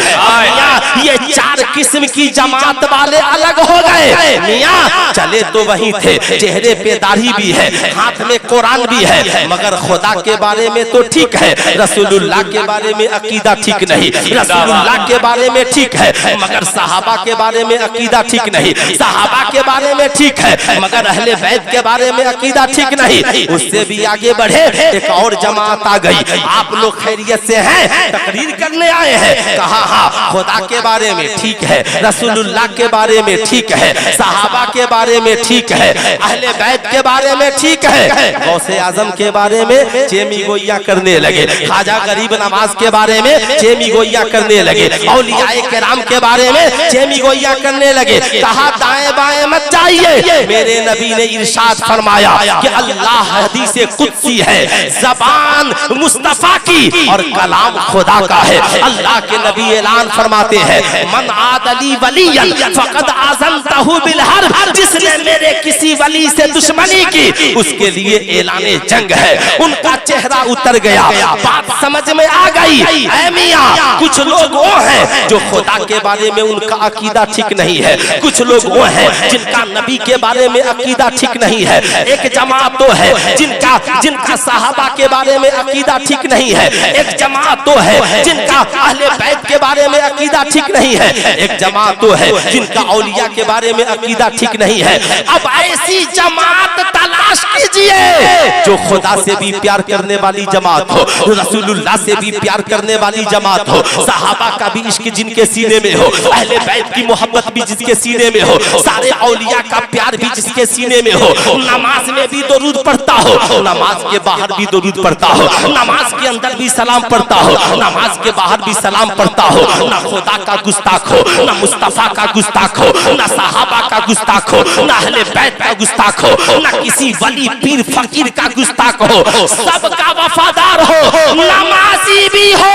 ये चार किस्म की जमात वाले अलग हो गए। मियां चले तो वही थे, चेहरे पे दाढ़ी भी है, हाथ में कुरान भी है, मगर खुदा के बारे में तो ठीक है, रसूलुल्लाह के बारे में अकीदा ठीक नहीं। रसूलुल्लाह के बारे में ठीक है मगर सहाबा के बारे में अकीदा ठीक नहीं। सहाबा के बारे में ठीक है मगर अहले बैत के बारे में अकीदा ठीक नहीं। उससे भी आगे बढ़े एक और जमात आ गई। आप लोग खैरियत से हैं? तकरीर करने आए हैं? कहा हाँ खुदा के बारे में ठीक है, रसूलुल्लाह के बारे में ठीक है, सहाबा के बारे में ठीक है, अहले बैत के बारे में ठीक है। गौसे आजम के बारे में चेमी गोइया करने लगे। खाजा गरीब नवाज के बारे में चेमी गोइया करने लगे। औलियाए किराम के बारे में चेमी गोइया करने लगे। कहा दाएं बाएं मत जाइए। मेरे नबी ने इरशाद फरमाया कि अल्लाह हदीसे कुदसी है, ज़बान मुस्तफा की और कलाम खुदा का है। अल्लाह के नबी ऐलान फरमाते हैं मन आदली वलियन फकद आज़नतहु बिल हर्ब। जिसने मेरे किसी वली से दुश्मनी की उसके लिए ऐलाने जंग है। उनका चेहरा उतर गया, बात समझ में आ गई। ऐ मियां कुछ लोग वो हैं जो खुदा के बारे में उनका अकीदा ठीक नहीं है, कुछ लोग वो हैं जिनका नबी के बारे में अकीदा ठीक नहीं है। एक जमात तो है जिनका सहाबा के बारे में अकीदा ठीक नहीं है। एक जमात तो है जिनका अहले बैत के बारे में अकीदा ठीक नहीं है। एक जमात तो है जिनका औलिया के बारे में अकीदा ठीक नहीं है। अब ऐसी जमात तलाश कीजिए जो खुदा से भी प्यार करने वाली जमात हो, रसूलुल्लाह से भी प्यार करने वाली जमात हो, सहाबा का भी इश्क जिनके सीने में हो, अहले बैत की मोहब्बत भी जिसके सीने में हो, सारे औलिया का प्यार भी जिसके सीने में हो, नमाज में भी दरूद पढ़ता हो, नमाज के बाहर भी दरूद पढ़ता हो, नमाज के अंदर भी सलाम पढ़ता हो, नमाज के बाहर भी सलाम पढ़ता हो। ना खुदा का गुस्ताख हो, ना मुस्तफा का गुस्ताख हो, ना सहाबा का गुस्ताख हो, ना अहले बैत का गुस्ताख हो, ना किसी वली पीर फकीर का गुस्ताख हो, सबका वफादार हो, नमाजी भी हो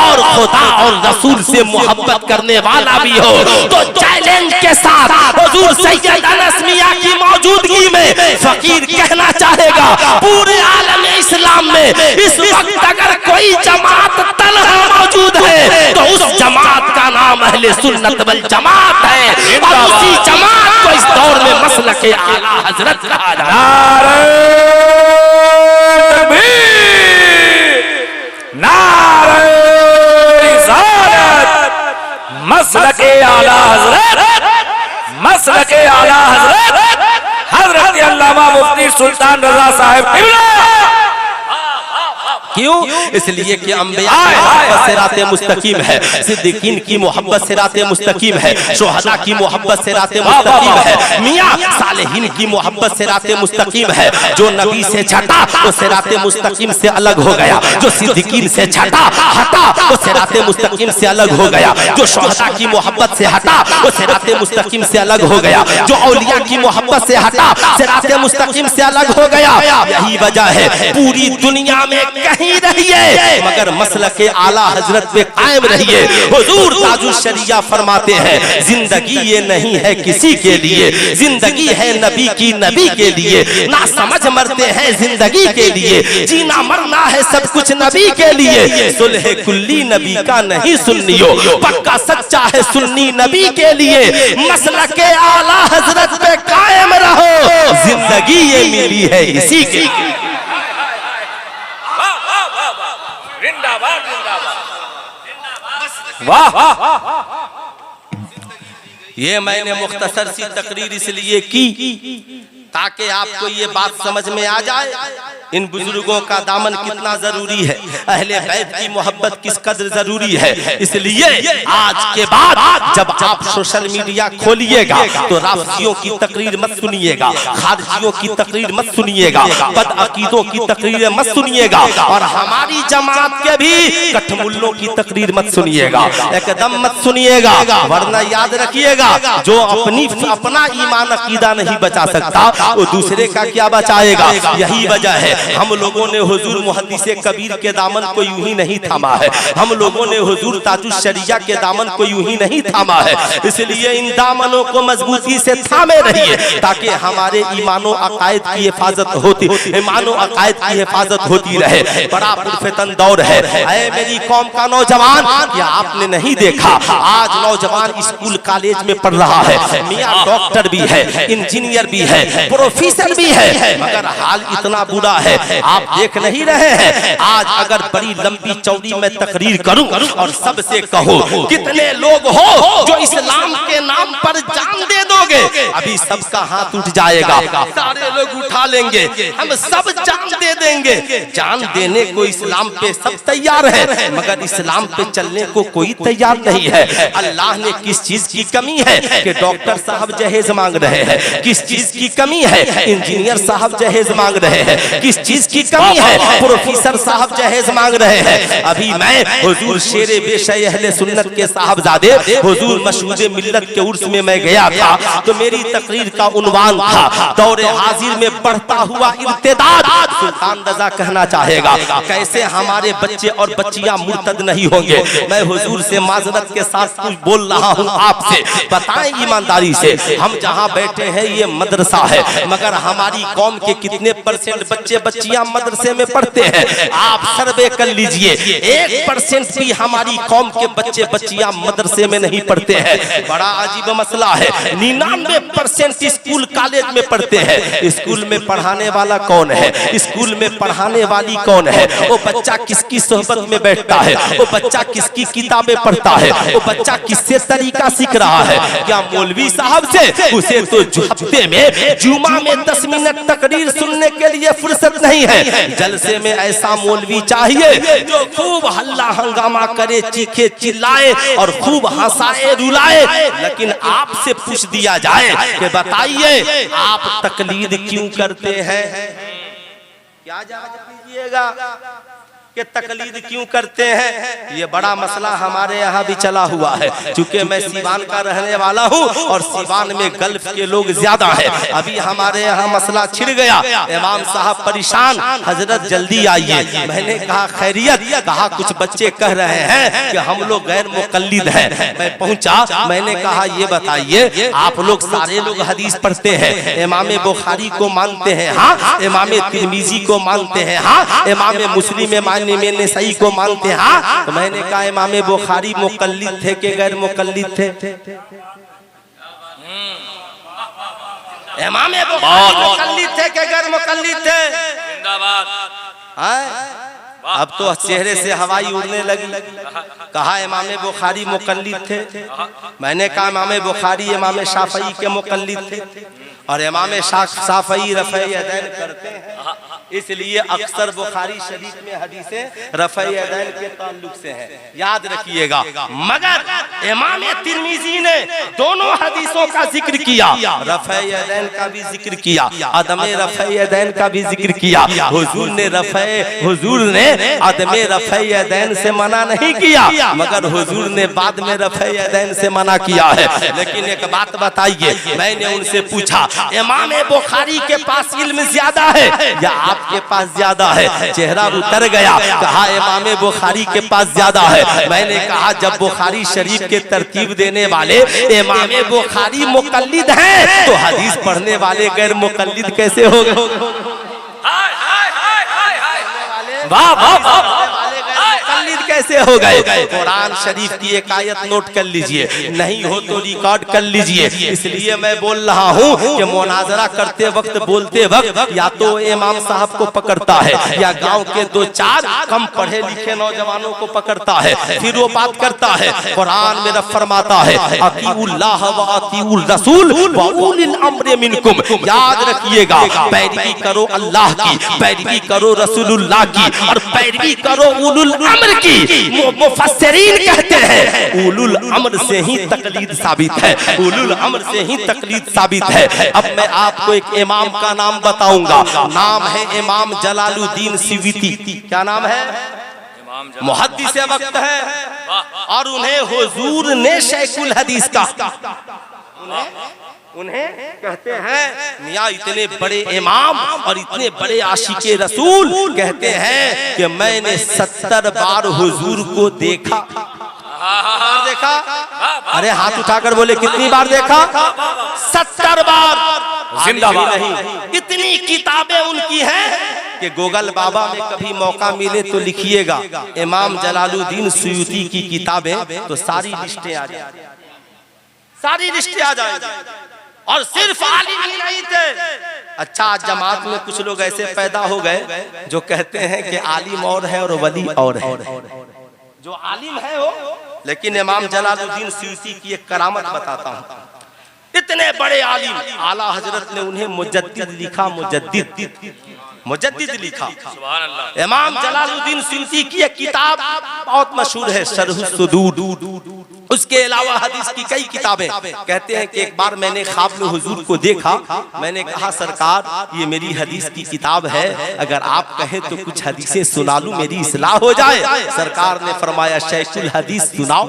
और खुदा और रसूल से मोहब्बत करने वाला भी हो। तो चैलेंज के साथ हुजूर सैयद अनस मियां की मौजूदगी में फकीर कहना चाहेगा पूरे आलम इस्लाम में इस वक्त अगर कोई जमात तन्हा मौजूद है तो उस जमात का नाम अहले सुन्नत वल जमात है। और उसी जमात को इस दौर में मसलक आला हजरत कहा जाता है। मसलके आला हजरत, मसलके आला हजरत हजरत अल्लामा मुफ्ती सुल्तान रजा साहब क्यों? इसलिए कि अंबिया की मोहब्बत से राते मुस्तकीम है, सिद्दीकीन की मोहब्बत से राते मुस्तकीम है, शुहदा की मोहब्बत से राते मुस्तकीम है, मियां सालेहीन की मोहब्बत से राते मुस्तकीम है। जो नबी से झटा वो सिराते मुस्तकीम से अलग हो गया, जो सिद्दीकीन से झटा हटा वो सिराते मुस्तकीम से अलग हो गया, जो शुहदा की मोहब्बत से हटा वो सिराते मुस्तकीम से अलग हो गया, जो औलिया की मोहब्बत से हटा सिराते मुस्तकीम से अलग हो गया। यही वजह है पूरी दुनिया में कहीं रहिए मगर मसलके आला हजरत पे कायम रहिए। हुजूर ताजुश शरिया फरमाते हैं जिंदगी ये नहीं है किसी के लिए, जिंदगी है नबी की नबी के लिए, ना समझ मरते हैं जिंदगी के लिए, जीना मरना है सब कुछ नबी के लिए। सुलह कुल्ली नबी का नहीं सुन्नियो, पक्का सच्चा है सुन्नी नबी के लिए। मसलके आला हजरत पे कायम रहो, जिंदगी ये मिली है इसी के लिए। वाह, ये मैंने मुख्तसर सी तकरीर इसलिए की ताकि आपको ये बात समझ में आ जाए इन बुजुर्गों का दामन कितना जरूरी है, अहले बैत की मोहब्बत किस कदर जरूरी है। इसलिए आज के बाद जब आप सोशल मीडिया खोलिएगा तो राफियों की तकरीर मत सुनिएगा, खारजियों की तकरीर मत सुनिएगा, बदअकीदों की तकरीर मत सुनिएगा, और हमारी जमात के भी कठमुल्लों की तकरीर मत सुनिएगा, एकदम मत सुनिएगा। वरना याद रखिएगा जो अपना ईमान अकीदा नहीं बचा सकता वो दूसरे का क्या बचाएगा। यही वजह है हम लोगों ने हुजूर मुहद्दिसे कबीर के दामन को यूं ही नहीं थामा है, हम लोगों ने हुजूर ताजुश शरिया के दामन को यूं ही नहीं थामा है। इसलिए इन दामनों को मजबूती से थामे रहिए ताकि हमारे ईमानो अकायद की हिफाजत होती, ईमानो अकायद की हिफाजत होती रहे। बड़ा पुरफितन दौर है। ऐ मेरी कौम का नौजवान, क्या आपने नहीं देखा आज नौजवान स्कूल कॉलेज में पढ़ रहा है, मियां डॉक्टर भी है, इंजीनियर भी है, प्रोफेसर भी है, मगर हाल इतना बुरा है आप देख नहीं रहे हैं। आज अगर बड़ी लंबी चौड़ी मैं तकरीर करूं और सबसे कहो कितने लोग हो जो इस्लाम के नाम पर जान दे दोगे, अभी सबका हाथ उठ जाएगा, सारे लोग उठा लेंगे, हम सब जान दे देंगे। जान देने को इस्लाम पे सब तैयार है मगर इस्लाम पे चलने को कोई तैयार नहीं है। अल्लाह ने किस चीज की कमी है कि डॉक्टर साहब जहेज मांग रहे हैं, किस चीज की कमी है इंजीनियर साहब जहेज मांग रहे हैं, किस चीज की कमी है प्रोफेसर साहब जहेज मांग रहे हैं। अभी मैं हुजूर शेरे बेशय अहले सुन्नत के साहबजादे हुजूर मशहूर मिल्लत के उर्स में मैं गया था तो मेरी तकरीर का उन्वान था दौरे हाजिर में बढ़ता हुआ इर्तिदाद। सुल्तान रजा कहना चाहेगा कैसे हमारे बच्चे और बच्चियां मुर्तद नहीं होंगे। मैं हुजूर से माजरत के साथ कुछ बोल रहा हूं आपसे, बताएं ईमानदारी से हम जहां बैठे हैं ये मदरसा है मगर हमारी कौम के कितने % बच्चे बच्चियां मदरसे में पढ़ते हैं? आप सर्वे कर लीजिए, 1% भी हमारी कौम के बच्चे बच्चियां मदरसे में नहीं पढ़ते हैं। बड़ा अजीब मसला है। 99% स्कूल कॉलेज में पढ़ते हैं। स्कूल में पढ़ाने वाला कौन है? स्कूल में पढ़ाने वाली कौन है? वो बच्चा किसकी सोहबत में बैठता है? वो बच्चा किसकी किताबें पढ़ता है? वो बच्चा किससे तरीका सीख रहा है? क्या मौलवी साहब से? उसे तो हफ्ते में जुमा में 10 मिनट तकरीर सुनने के लिए फुर्सत नहीं है। जलसे में ऐसा मौलवी चाहिए जो खूब हल्ला हंगामा करे, चीखे चिल्लाए और खूब हंसाए रुलाए। लेकिन आपसे पूछ दिया जाए कि बताइए आप तकलीद क्यों करते हैं? क्या जवाब दीजिएगा कि तकलीद क्यों करते हैं? ये बड़ा मसला हमारे यहाँ भी चला हुआ है। चूंकि मैं सीवान का रहने वाला हूँ और सीवान में गल्फ के लोग ज्यादा हैं। अभी हमारे यहाँ मसला छिड़ गया, इमाम साहब परेशान, हजरत जल्दी आइए। मैंने कहा खैरियत? कहा कुछ बच्चे कह रहे हैं कि हम लोग गैर मुकल्लिद हैं। मैं पहुंचा, मैंने कहा ये बताइए आप लोग सारे लोग हदीस पढ़ते हैं, इमाम बुखारी को मानते हैं, हाँ, इमाम तिरमिजी को मानते हैं, हाँ, इमाम मुस्लिम मैंने सही को मानते हैं, हाँ। तो मैंने कहा इमाम बुखारी मुकल्लिद थे कि गैर मुकल्लिद थे? इमाम बुखारी मुकल्लिद थे कि गैर मुकल्लिद थे? अब तो चेहरे से हवाई उड़ने लगी। कहा इमाम बुखारी मुकल्लिद थे। मैंने कहा इमाम बुखारी इमाम शाफई के मुकल्लिद थे और इमाम शाफई रफ़े यदैन करते हैं। इसलिए अक्सर बुखारी शरीफ में हदीसें रफ़े यदैन के ताल्लुक से हैं, याद रखिएगा। मगर इमाम तिर्मिज़ी ने दोनों हदीसों का जिक्र किया, रफ़े यदैन का भी जिक्र किया, अदम रफ़े यदैन का भी जिक्र किया। हुजूर ने अदम रफ़े यदैन से मना नहीं किया, मगर हुजूर ने बाद में रफ़े यदैन से मना किया है। लेकिन एक बात बताइए, मैंने उनसे पूछा इमाम बुखारी के पास इल्म ज्यादा है या आपके पास ज्यादा है? चेहरा उतर गया, कहा इमाम बुखारी के पास ज्यादा है। मैंने कहा जब बुखारी शरीफ के तरतीब देने वाले इमाम बुखारी मुकल्लिद हैं तो हदीस पढ़ने वाले गैर मुकल्लिद कैसे हो गए? वाह वाह वाह, कैसे हो गए? कुरान शरीफ की एक आयत नोट कर लीजिए, नहीं हो तो रिकॉर्ड कर लीजिए। इसलिए मैं बोल रहा हूँ कि मुनाजरा करते वक्त बोलते वक्त या तो इमाम साहब को पकड़ता है या गांव के दो चार कम पढ़े लिखे नौजवानों को पकड़ता है, फिर वो बात करता है। कुरान मेरा फरमाता है अतीउल्लाह व अतीउर रसूल व उलिल अम्र मिनकुम। याद रखिएगा, पैरवी करो अल्लाह की, पैरवी करो रसूलुल्लाह की और पैरवी करो उलुल अम्र की। मुफस्सिरीन कहते हैं उलुल अम्र से ही तकलीद साबित है, उलुल अम्र से ही तकलीद साबित है। अब मैं आपको एक इमाम का नाम बताऊंगा, नाम है इमाम जलालुद्दीन सियूती। क्या नाम है? मुहद्दिस वक्त है और उन्हें हुजूर ने शेखुल हदीस का, उन्हें कहते हैं मियाँ इतने बड़े इमाम और इतने बड़े आशिके रसूल, कहते हैं कि मैंने 70 बार हुजूर को देखा। देखा? अरे हाथ उठाकर बोले कितनी बार देखा? 70 बार। जिंदाबाद। नहीं, इतनी किताबें उनकी हैं कि गूगल बाबा में कभी मौका मिले तो लिखिएगा इमाम जलालुद्दीन सियूती की किताबें, तो सारी लिस्टें आ जाएंगी, सारी लिस्टें आ जाएंगी। और सिर्फ आलिम ही नहीं थे। अच्छा, जमात में कुछ लोग ऐसे पैदा हो गए जो कहते हैं कि आलिम और है और वली और है। जो आलिम है वो, लेकिन इमाम जलालुद्दीन सियूती की एक करामत बताता हूँ। इतने बड़े आलिम, आला हजरत ने उन्हें मुजद्दिद लिखा, मुजद्दिद लिखा। इमाम जलालुद्दीन सियूती की एक किताब बहुत मशहूर है, शरह सुदूर। उसके अलावा हदीस की कई किताबें। कहते हैं कि एक बार मैंने ख्वाब में हुजूर को देखा, मैंने कहा सरकार ये मेरी हदीस की किताब है, अगर आप कहें तो कुछ हदीसें सुना लूं, मेरी इस्लाह हो जाए। सरकार ने फरमाया शेखुल हदीस सुनाओ,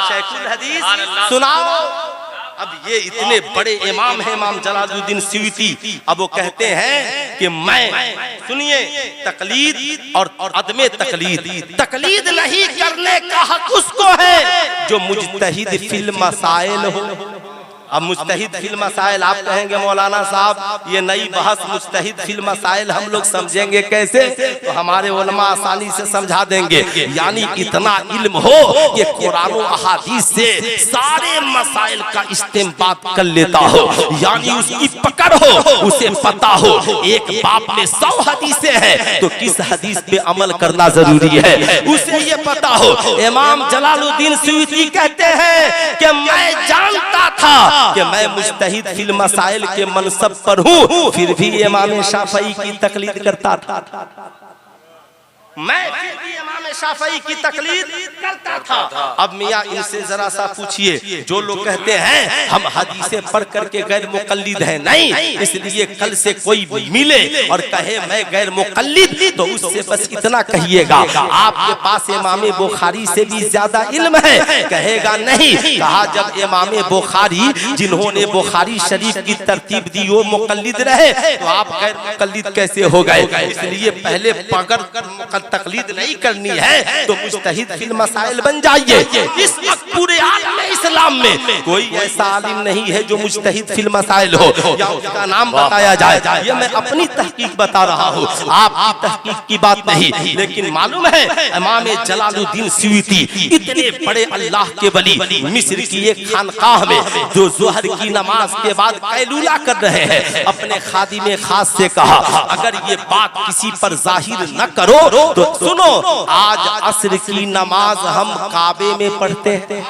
शेखुल हदीस सुनाओ। अब ये इतने बड़े इमाम हैं इमाम जलालुद्दीन सियूती, अब वो कहते हैं कि मैं, सुनिए, तकलीद और अदमे तकलीद नहीं करने का हक उसको है जो मुजतहिद फिल मसाइल हो। अब मुजतहिद फिल मसाइल, आप कहेंगे मौलाना साहब ये नई बहस मुजतहिद फिल मसाइल हम लोग समझेंगे कैसे? तो हमारे उलमा आसानी से समझा देंगे। यानी इतना इल्म हो कि कुरान और अहादीस से सारे मसाइल का इस्तेमाल कर लेता हो, यानी उसकी पकड़ हो, उसे पता हो एक बाप में 100 हदीसें हैं तो किस हदीस पे अमल करना जरूरी है, उसे ये पता हो। इमाम जलालुद्दीन सियूती कहते हैं कि मैं जानता था कि मैं मुजतहिद फिल मसाइल के मनसब पर हूँ, फिर भी इमाम शाफई की तकलीद करता था। मैं फिर भी इमाम शाफई की तकलीद करता था। अब मियाँ इनसे जरा सा पूछिए, जो लोग कहते हैं हम हदीसें पढ़ करके गैर मुकल्लिद हैं, नहीं, इसलिए कल से कोई मिले और कहे मैं गैर मुकल्लिद, तो उससे बस इतना कहिएगा आपके पास इमाम बुखारी से भी ज्यादा इल्म है। कहेगा नहीं, कहा जब इमाम बुखारी जिन्होंने बुखारी शरीफ की तरतीब दी वो मुकल्लिद रहे तो आप गैर मुकल्लिद कैसे हो गए? इसलिए पहले पकड़ तकलीद नहीं करनी है तो मुजतहिद फिल मसाइल बन जाइए। इस वक्त पूरे आलम इस्लाम में कोई ऐसा आलिम नहीं है जो मुजतहिद फिल मसाइल हो या उसका नाम बताया जाए। ये मैं अपनी तहकीक बता रहा हूँ, आपकी तहकीक की बात नहीं। लेकिन मालूम है इमाम जलालुद्दीन सियूती इतने बड़े अल्लाह के वली, मिस्र की एक खानकाह में जो जोहर की नमाज के बाद कैलूला कर रहे हैं, अपने खादिम खास से कहा अगर ये बात किसी पर जाहिर न करो तो सुनो, आज असर की नमाज हम काबे में पढ़ते हैं।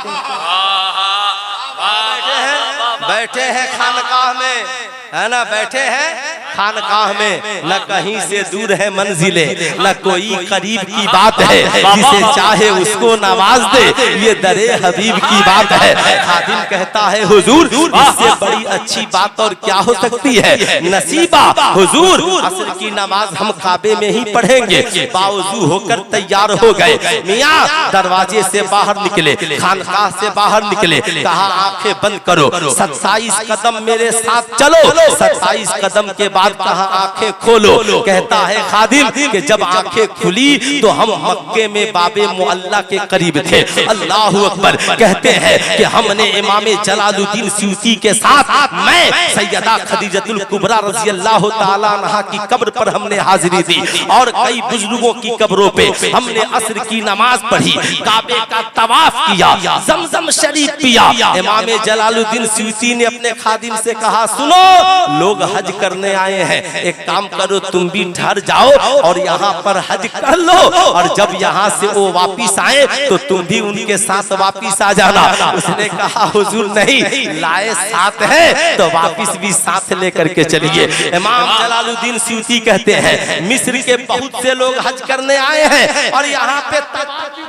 बैठे हैं खानकाह में, है ना, बैठे हैं खानकाह में न कहीं से दूर है मंजिले, न कोई करीब की बात है, जिसे चाहे उसको नवाज दे, ये दरे हबीब की बात है। खादिम कहता है हुजूर इससे बड़ी अच्छी बात और क्या हो सकती है। नसीबा हुजूर असर की नमाज हम काबे में ही पढ़ेंगे। बावजू होकर तैयार हो गए, मियाँ दरवाजे से बाहर निकले, खानकाह से बाहर निकले, कहा आंखें बंद करो, 27 कदम मेरे साथ चलो। 27 कदम के बाद कहा आंखें खोलो। कहता है खादिम कि जब आंखें खुली तो हम मक्के में बाबे मुअल्ला के करीब थे। अल्लाह अकबर। कहते हैं कि हमने इमाम जलालुद्दीन सूती के साथ मैं सैयदा खदीजतुल कुबरा रज़ी अल्लाह ताला अन्हा की कब्र पर हमने हाजिरी दी और कई बुजुर्गों की कब्रों पे हमने असर की नमाज पढ़ी, काबे का तवाफ किया, जमजम शरीफ पिया। इमाम जलालुद्दीन सूती ने अपने खादिम से कहा सुनो, लोग हज करने आए हैं, एक काम करो तुम भी ठहर जाओ और यहाँ पर हज कर लो, और जब यहाँ से वो वापिस आए तो तुम भी उनके साथ वापिस आ जाना। उसने कहा हुजूर नहीं, लाए साथ है तो वापिस भी साथ लेकर के चलिए। इमाम जलालुद्दीन सूती कहते हैं मिस्र के बहुत से लोग हज करने आए हैं और यहाँ पे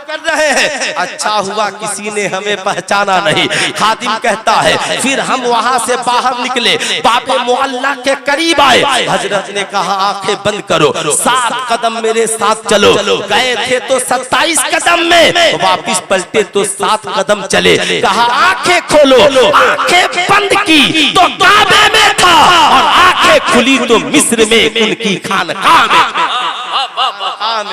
कर रहे हैं, अच्छा हुआ किसी ने हमें पहचाना नहीं। खादिम कहता है फिर हम वहाँ से बाहर निकले, बाबे मुअल्ला के करीब आए। हजरत ने कहा आंखें बंद करो, 7 कदम मेरे साथ चलो। गए थे तो 27 कदम में, वापिस पलटे तो 7 कदम चले। कहा आंखें खोलो, आंखें बंद की तो काबे में था और आंखें खुली तो मिस्र में उनकी खानकाह में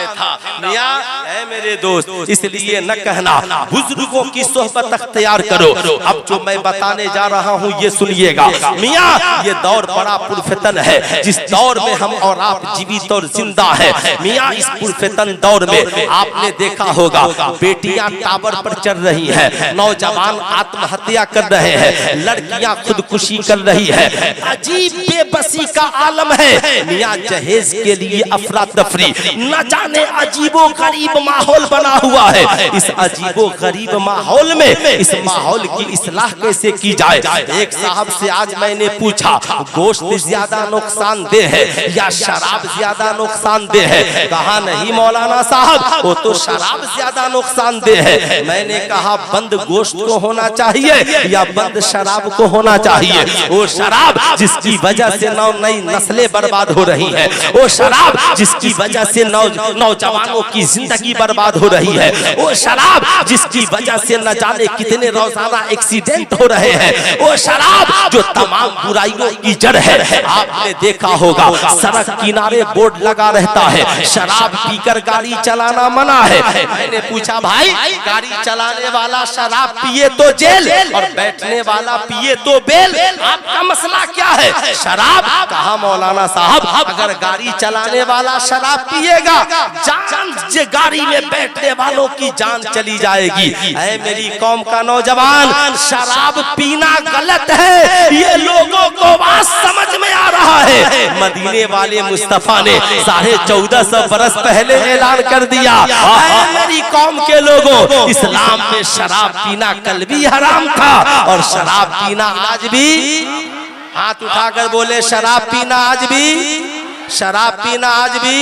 था। मियां है मेरे दोस्त, इसलिए न कहना बुजुर्गों की सोहबत अख्तियार करो। अब जो मैं बताने जा रहा हूँ ये सुनिएगा। मियां ये दौर बड़ा पुरफितन है, जिस दौर में हम और आप जीवित और जिंदा है। मियां इस पुरफितन दौर में आपने देखा होगा बेटियां टावर पर चढ़ रही है, नौजवान आत्महत्या कर रहे हैं, लड़कियां खुदकुशी कर रही है, अजीब बेबसी का आलम है। मियां जहेज के लिए अफरा तफरी, न जाने अजीबो गरीब माहौल बना हुआ है। इस अजीबो गरीब माहौल में इस माहौल की इस्लाह कैसे की जाए। एक साहब से आज मैंने पूछा गोश्त ज्यादा नुकसानदेह है या शराब ज्यादा नुकसानदेह है। कहा नहीं मौलाना साहब वो तो शराब ज्यादा नुकसानदेह है। मैंने कहा बंद गोश्त को होना चाहिए या बंद शराब को होना चाहिए। वो शराब जिसकी वजह से नई नस्लें बर्बाद हो रही है, वो शराब जिसकी वजह से नौजवानों की जिंदगी बर्बाद हो रही है, वो शराब जिसकी वजह से न जाने कितने रोजाना एक्सीडेंट हो रहे हैं, वो शराब जो तमाम बुराइयों की जड़ है। आपने देखा होगा सड़क किनारे बोर्ड लगा रहता है शराब पीकर गाड़ी चलाना मना है। मैंने पूछा भाई गाड़ी चलाने वाला शराब पिए तो जेल और बैठने वाला पिए तो बेल, आपका मसला क्या है। शराब कहा मौलाना साहब अगर गाड़ी चलाने वाला शराब पिएगा जान गाड़ी में बैठने वालों की जान चली जाएगी। ऐ मेरी कौम का नौजवान, शराब पीना गलत है, ये लोगों को बात समझ में आ रहा है। मदीने वाले मुस्तफा ने 1450 बरस पहले ऐलान कर दिया ऐ मेरी कौम के लोगों, इस्लाम में शराब पीना कल भी हराम था और शराब पीना आज भी। हाथ उठाकर बोले शराब पीना आज भी, शराब पीना आज भी।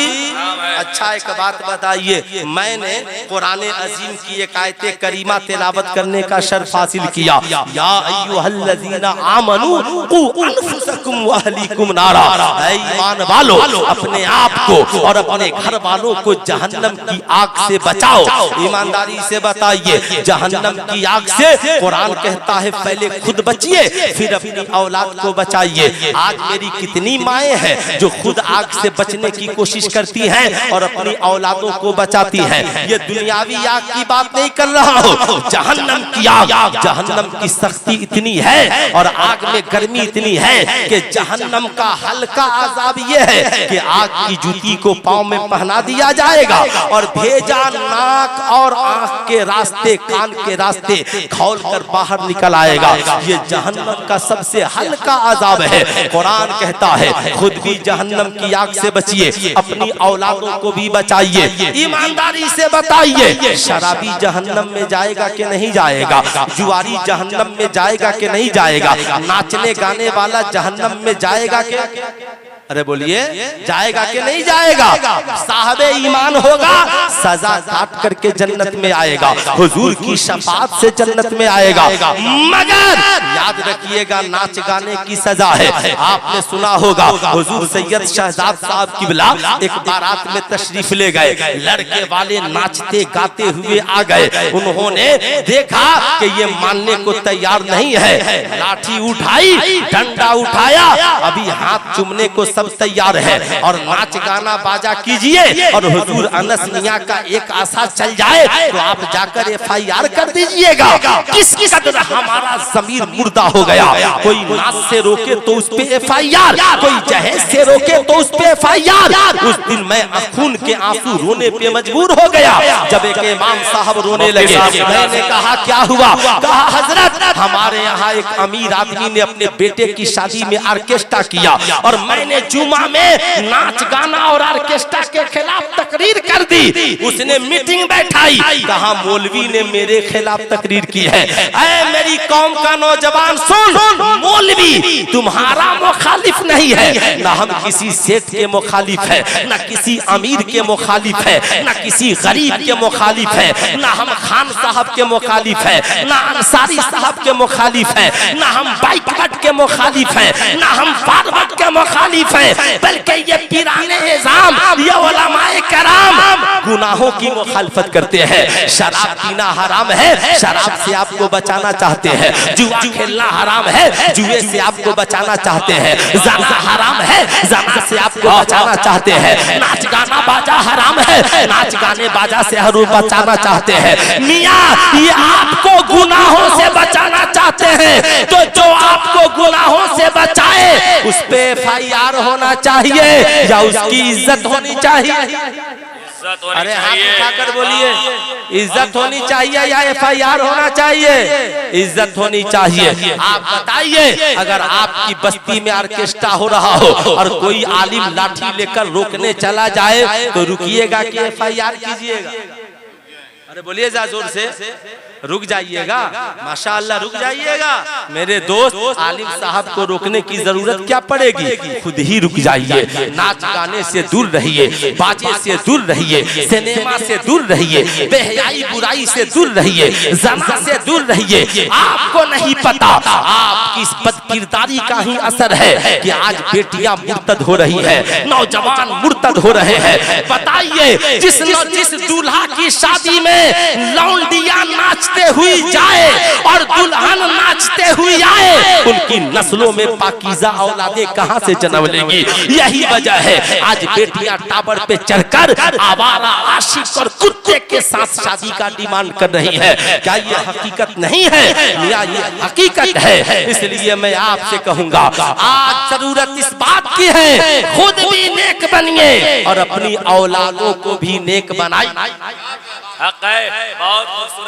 अच्छा एक बात बताइए, मैंने कुरान अजीम की एक आयत करीमा तिलावत करने का शर्फ हासिल किया। या अय्युहल्लज़ीना आमनू कू अनफुसकुम व अहलीकुम नारा, ऐ ईमान वालों अपने आप को और अपने घर वालों को जहन्नम की आग से बचाओ। ईमानदारी से बताइए जहन्नम की आग से कुरान कहता है पहले खुद बचिए फिर अपनी औलाद को बचाइए। आज मेरी कितनी माएँ हैं जो खुद आग से बचने की कोशिश करती हैं और अपनी औलादों को बचाती हैं। ये दुनियावी आग की बात नहीं कर रहा हूँ, जहन्नम की आग। जहन्नम की सख्ती इतनी है और आग में गर्मी इतनी है कि जहन्नम का हल्का अजाब ये है कि आग की जूती को पाँव में पहना दिया जाएगा और भेजा नाक और आंख के रास्ते कान के रास्ते खोल कर बाहर निकल आएगा। ये जहन्नम का सबसे हल्का अजाब है। कुरान कहता है खुद भी जहन्नम की आग से बचिए, अपनी औलादों को भी बचाइए। ईमानदारी से बताइए शराबी जहन्नम में जाएगा कि नहीं जाएगा, जुआरी जहन्नम में जाएगा कि नहीं जाएगा, नाचने गाने वाला जहन्नम में जाएगा कि अरे बोलिए, जाएगा कि नहीं जाएगा? साहबे ईमान होगा, सजा काट करके जन्नत में आएगा, हुजूर की शफाअत से जन्नत में आएगा। मगर याद रखिएगा, नाच गाने की सजा है। आपने सुना होगा, हुजूर सैयद शहजाद साहब किबला एक बारात में तशरीफ ले गए, लड़के वाले नाचते गाते हुए आ गए। उन्होंने देखा कि ये मानने को तैयार नहीं है, लाठी उठाई, डंडा उठाया, अभी हाथ चूमने को सब तैयार है और नाच गाना बाजा कीजिए और हुजूर अनस मियां का एक आशा चल जाए तो आप जाकर FIR कर दीजिएगा। किस कदर हमारा ज़मीर मुर्दा हो गया। कोई नाच से रोके तो उस पे FIR, कोई जहेज से रोके तो उस पे FIR। उस दिन मैं खून के आंसू रोने पे मजबूर हो गया जब एक इमाम साहब रोने लगे। मैंने कहा क्या हुआ? कहा हजरत, हमारे यहाँ एक अमीर आदमी ने अपने बेटे की शादी में ऑर्केस्ट्रा किया और मैंने जुमा में नाच गाना और ऑर्केस्ट्रा के खिलाफ तकरीर कर दी। उसने मीटिंग बैठाई, कहा मौलवी ने मेरे खिलाफ तकरीर की है। ऐ मेरी कौम का नौजवान सुन, मौलवी तुम्हारा मुखालिफ नहीं है, ना हम किसी सेठ के मुखालिफ है, ना किसी अमीर के मुखालिफ है, ना किसी गरीब के मुखालिफ है, ना हम खान साहब के मुखालिफ है, ना अंसारी साहब के मुखालिफ है, ना हम बाइकट के मुखालिफ है, ना हम फारवर्ड के मुखालिफ है, बल्कि ये पीराने निज़ाम, ये उलमाए कराम गुनाहों की मुखालफत करते हैं। शराब पीना हराम है, शराब से आपको बचाना चाहते हैं। जुआ खेलना हराम है, जुए से आपको बचाना चाहते हैं। ज़ना हराम है, ज़ना से आपको बचाना चाहते हैं। नाच गाना बाजा हराम है, नाच गाने बाजा से हरू बचाना चाहते हैं। मियाँ, ये आपको गुनाहों से बचाना चाहते हैं तो जो आपको गुनाहों से बचाए उस पे FIR होना चाहिए या उसकी इज्जत होनी चाहिए? अरे हाथ उठाकर बोलिए, इज्जत होनी चाहिए या FIR होना चाहिए? इज्जत होनी चाहिए। आप बताइए, अगर आपकी बस्ती में ऑर्केस्ट्रा हो रहा हो और कोई आलिम लाठी लेकर रोकने चला जाए तो रुकिएगा कि FIR कीजिएगा? अरे बोलिए जा जोर से, रुक जाइएगा? माशाअल्लाह रुक जाइएगा। मेरे दोस्त, आलिम साहब को रोकने की जरूरत क्या पड़ेगी, खुद ही रुक जाइए। नाच गाने से दूर रहिए, बाजे से दूर रहिए, सिनेमा से दूर रहिए, बेहयाई बुराई से दूर रहिए, ज़ना से दूर रहिए। आपको नहीं पता आपकी इस बदकिरदारी का ही असर है कि आज बेटियां मुर्तद हो रही है, नौजवान मुर्तद हो रहे हैं। बताइए, जिस दूल्हा की शादी में लौंडिया नाच हुई जाए और दुल्हन नाचते हुई आए, उनकी नस्लों में पाकीज़ा औलादे कहां से जन्म लेंगी? यही वजह है आज बेटियां टावर पे चढ़कर आवारा आशिक और कुत्ते के साथ शादी का डिमांड कर रही है। क्या ये हकीकत नहीं है? या ये हकीकत है? इसलिए मैं आपसे कहूंगा, आज जरूरत इस बात की है, खुद भी नेक बनिए और अपनी औलादों को भी नेक बनाइए।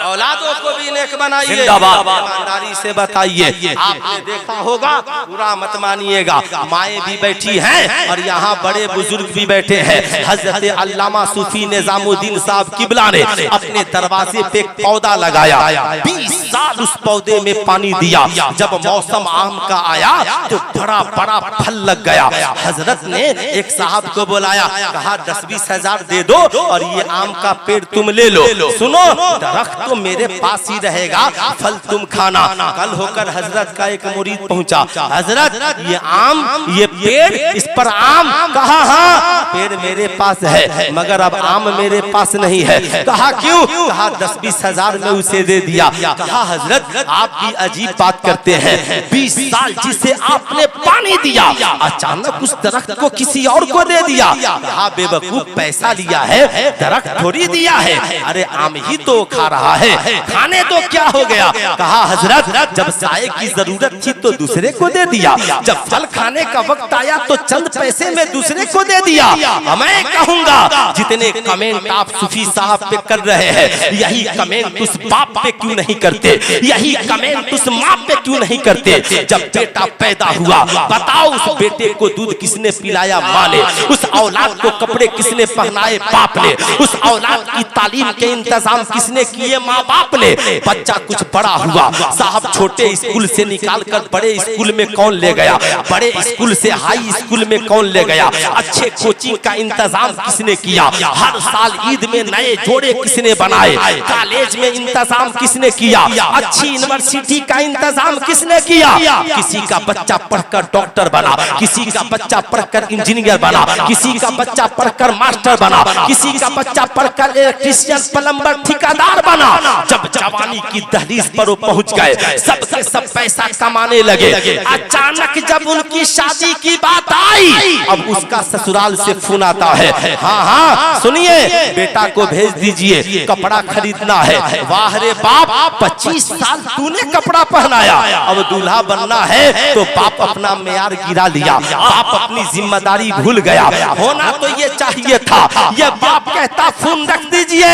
औलादों को भी नेक बनाइए, ईमानदारी से बताइए। आपने देखा होगा, बुरा मत मानिएगा, माएँ भी बैठी हैं और यहाँ बड़े बुजुर्ग भी बैठे हैं। हजरत अल्लामा सूफी निजामुद्दीन साहब किबला ने अपने दरवाजे पे एक पौधा लगाया, 20 साल उस पौधे में पानी दिया। जब मौसम आम का आया तो बड़ा बड़ा फल लग गया। हजरत ने एक साहब को बुलाया, कहा 10-20 हजार दे दो और ये आम का पेड़ तुम ले लो। सुनो, दरख्त तो मेरे पास ही रहेगा, फल तुम खाना। कल होकर हजरत का एक मुरीद पहुंचा, हजरत ये आम, ये पेड़, इस पर आम? कहा हाँ, पेड़ मेरे पास है मगर अब आम मेरे पास नहीं है। कहा क्यों? कहा 10-20 हजार में उसे दे दिया। कहा हजरत आप भी अजीब बात करते हैं, 20 साल जिसे आपने पानी दिया, अचानक उस दरख्त को किसी और को दे दिया। कहा बेवकूफ, पैसा लिया है, दरख्त थोड़ी दिया है। अरे आम ही तो खा रहा है, खाने तो क्या हो गया? कहा हजरत जब साए की जरूरत थी तो दूसरे को दे दिया, जब फल खाने का वक्त आया तो चंद पैसे में दूसरे को दे दिया। मैं कहूंगा जितने कमेंट आप सूफी साहब पे कर रहे हैं, यही कमेंट उस बाप पे क्यों नहीं करते? यही कमेंट उस माँ पे क्यों नहीं करते? जब बेटा पैदा हुआ, बताओ उस बेटे को दूध किसने पिलाया? माँ ने। उस औलाद को कपड़े किसने पहनाए? बाप ने। उस औलाद की तालीम के इंतजाम किसने किए? माँ बाप ने। बच्चा कुछ बड़ा हुआ, साहब छोटे स्कूल से निकाल कर बड़े स्कूल में कौन ले गया? बड़े स्कूल से हाई स्कूल में कौन ले गया? अच्छे कोचिंग का इंतजाम किसने किया? हर साल ईद में नए जोड़े किसने बनाए? कॉलेज में इंतजाम किसने किया? अच्छी यूनिवर्सिटी का इंतजाम किसने किया? किसी का बच्चा पढ़कर डॉक्टर बना, किसी का बच्चा पढ़कर इंजीनियर बना, किसी का बच्चा पढ़कर मास्टर बना, किसी का बच्चा पढ़कर इलेक्ट्रीशियन, प्लम्बर, ठेकेदार बना। जब जवानी की दहलीज पर वो पहुंच गए, सबसे सब पैसा कमाने लगे। अचानक जब उनकी शादी की बात आई, अब उसका ससुराल से फोन आता है, हाँ हाँ सुनिए, बेटा को भेज दीजिए, कपड़ा खरीदना है। वाह रे बाप, 25 साल तूने कपड़ा पहनाया, अब दूल्हा बनना है तो बाप अपना मेयार गिरा लिया, बाप अपनी जिम्मेदारी भूल गया। होना तो ये चाहिए था, ये बाप कहता फोन रख दीजिए।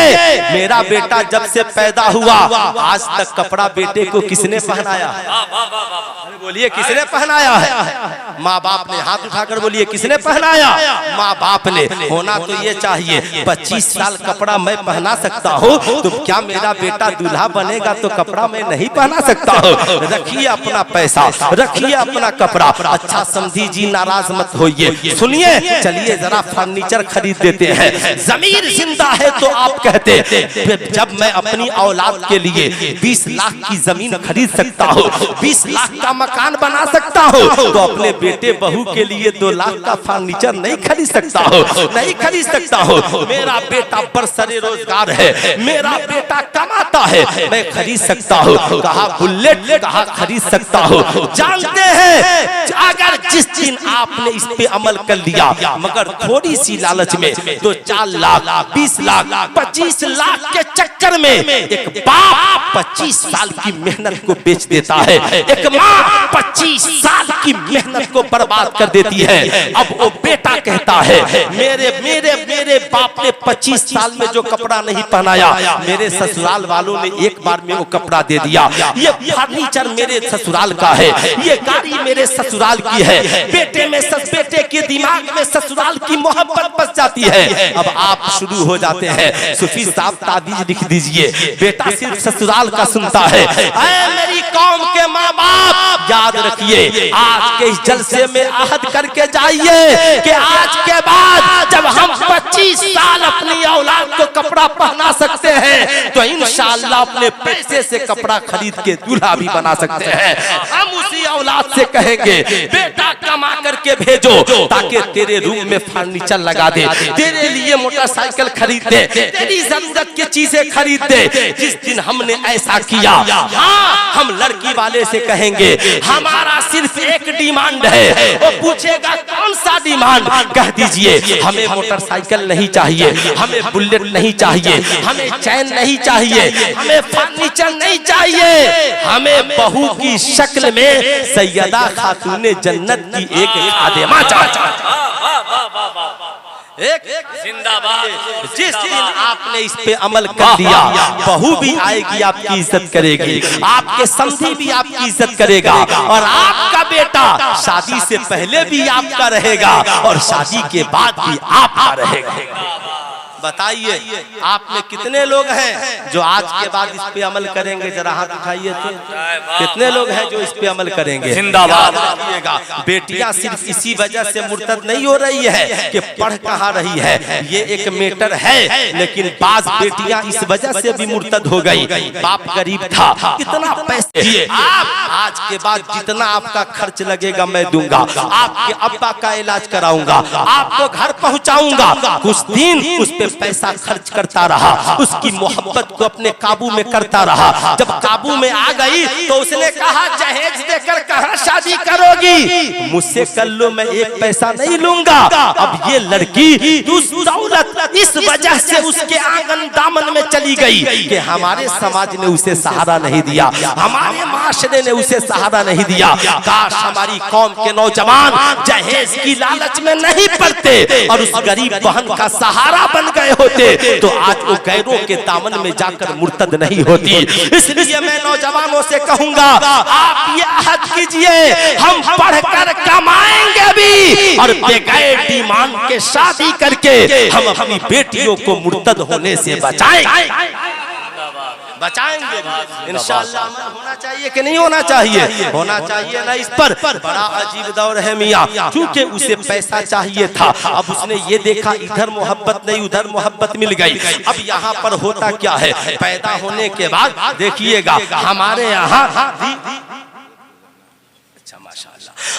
मेरा बेटा जब से पैदा हुआ आज तक कपड़ा बेटे को किसने पहनाया? बोलिए किसने पहनाया है? माँ बाप ने। हाथ उठाकर बोलिए किसने पहनाया? माँ बाप ने। होना तो ये चाहिए, 25 साल कपड़ा मैं पहना सकता हूँ तो क्या मेरा बेटा दूल्हा बनेगा तो कपड़ा मैं नहीं पहना सकता हूँ? रखिए अपना पैसा, रखिए अपना कपड़ा। अच्छा समझी जी, नाराज मत होइए। सुनिए, चलिए जरा फर्नीचर खरीद देते हैं। जमीर जिंदा है तो आप कहते जब मैं अपनी औलाद के लिए 20 लाख की जमीन खरीद सकता हूँ, 20 लाख का मकान बना सकता हूँ, तो अपने बेटे बहू के लिए 2 लाख का फर्नीचर नहीं खरीद सकता हूँ, नहीं खरीद सकता हूँ। मेरा बेटा बरसरे रोजगार है, मेरा बेटा कमाता है, मैं खरीद सकता हूँ। कहा बुलेट, कहा खरीद सकता हूँ। जानते हैं अगर जिस दिन आपने इस पे अमल कर लिया, मगर थोड़ी सी लालच में तो 4 लाख, 20 लाख, 25 लाख के चक्कर में एक बाप 25 साल की मेहनत को बेच देता है, एक माँ 25 साल की मेहनत को बर्बाद कर देती है। अब वो बेटा कहता है मेरे मेरे मेरे बाप ने 25 साल में जो कपड़ा नहीं पहनाया, मेरे ससुराल वालों ने एक बार में वो कपड़ा दे दिया। ये फर्नीचर मेरे ससुराल का है, ये गाड़ी मेरे ससुराल की है। बेटे के दिमाग में ससुराल की मोहब्बत बस जाती है। अब आप शुरू हो जाते हैं, सूफी साहब ताबीज लिख दीजिए, बेटा सिर्फ ससुराल का सुनता है। मेरी कौम के माँ बाप याद रखिए, आज के इस जलसे में आहद करके जाइए कि आज के बाद जब हम 25 साल अपनी औलाद को कपड़ा पहना सकते हैं तो इंशाअल्लाह अपने पैसे से कपड़ा खरीद के दूल्हा भी बना सकते हैं। हम उसी औलाद से कहेंगे बेटा कमा करके भेजो ताकि तेरे रूम में फर्नीचर लगा दे, तेरे लिए मोटरसाइकिल खरीद दे, तेरी जरूरत की चीजें खरीद दे। जिस दिन हमने ऐसा किया, हाँ हम लड़की वाले से कहेंगे हमारा सिर्फ एक डिमांड है। वो पूछेगा कौन सा डिमांड? कह दीजिए हमें मोटरसाइकिल नहीं चाहिए, हमें बुलेट नहीं चाहिए, हमें चैन नहीं चाहिए, हमें फर्नीचर नहीं चाहिए, हमें बहू की शक्ल में सैयदा खातूने जन्नत की एक खादिमा चाहिए। एक जिंदाबाद। जिस दिन आपने इस पे अमल कर दिया, बहू भी आएगी आपकी इज्जत करेगी, आपके समधी भी आपकी इज्जत करेगा, और आपका बेटा शादी से पहले भी आपका रहेगा और शादी के बाद भी आपका रहेगा। बताइए आप में कितने लोग हैं जो आज के बाद इस पे अमल करेंगे? जरा हाथ उठाइए तो कितने लोग हैं जो इस पे अमल करेंगे? जिंदाबाद। बेटियां सिर्फ इसी वजह से मुर्तद नहीं हो रही है कि पढ़ कहाँ रही है, ये एक मैटर है, लेकिन बाज बेटियां इस वजह से भी मुर्तद हो गई। बाप गरीब था, कितना पैसे दिए, आप आज के बाद जितना आपका खर्च लगेगा मैं दूंगा, आपके अब्बा का इलाज कराऊंगा, आपको घर पहुंचाऊंगा। कुछ दिन उस पे पैसा खर्च करता रहा, उसकी मोहब्बत को अपने काबू में करता रहा। जब काबू में आ गई तो उसने कहा जहेज देकर कहां शादी करोगी? मुझसे कर लो, मैं एक पैसा नहीं लूंगा। अब ये लड़की दौलत इस वजह से उसके आंगन दामन में चली गई कि हमारे समाज ने उसे सहारा नहीं दिया, हमारे माशरे ने उसे सहारा नहीं दिया। काश हमारी कौम के नौजवान जहेज की लालच में नहीं पड़ते और उस गरीब बहन का सहारा बन गए होते तो आज वो गैरों के दामन में जाकर मुर्तद नहीं होती। इसलिए मैं नौजवानों से कहूंगा, आप ये अहद कीजिए, हम पढ़कर कमाएंगे भी और बगैर डिमांड के शादी करके हम अपनी बेटियों को मुर्तद होने से बचाएंगे इंशाअल्लाह। होना चाहिए कि नहीं होना चाहिए? होना चाहिए ना। इस पर बड़ा अजीब दौर है मियाँ, क्योंकि उसे पैसा चाहिए था। अब उसने ये देखा इधर मोहब्बत नहीं उधर मोहब्बत मिल गई। अब यहाँ पर होता क्या है, पैदा होने के बाद देखिएगा हमारे यहाँ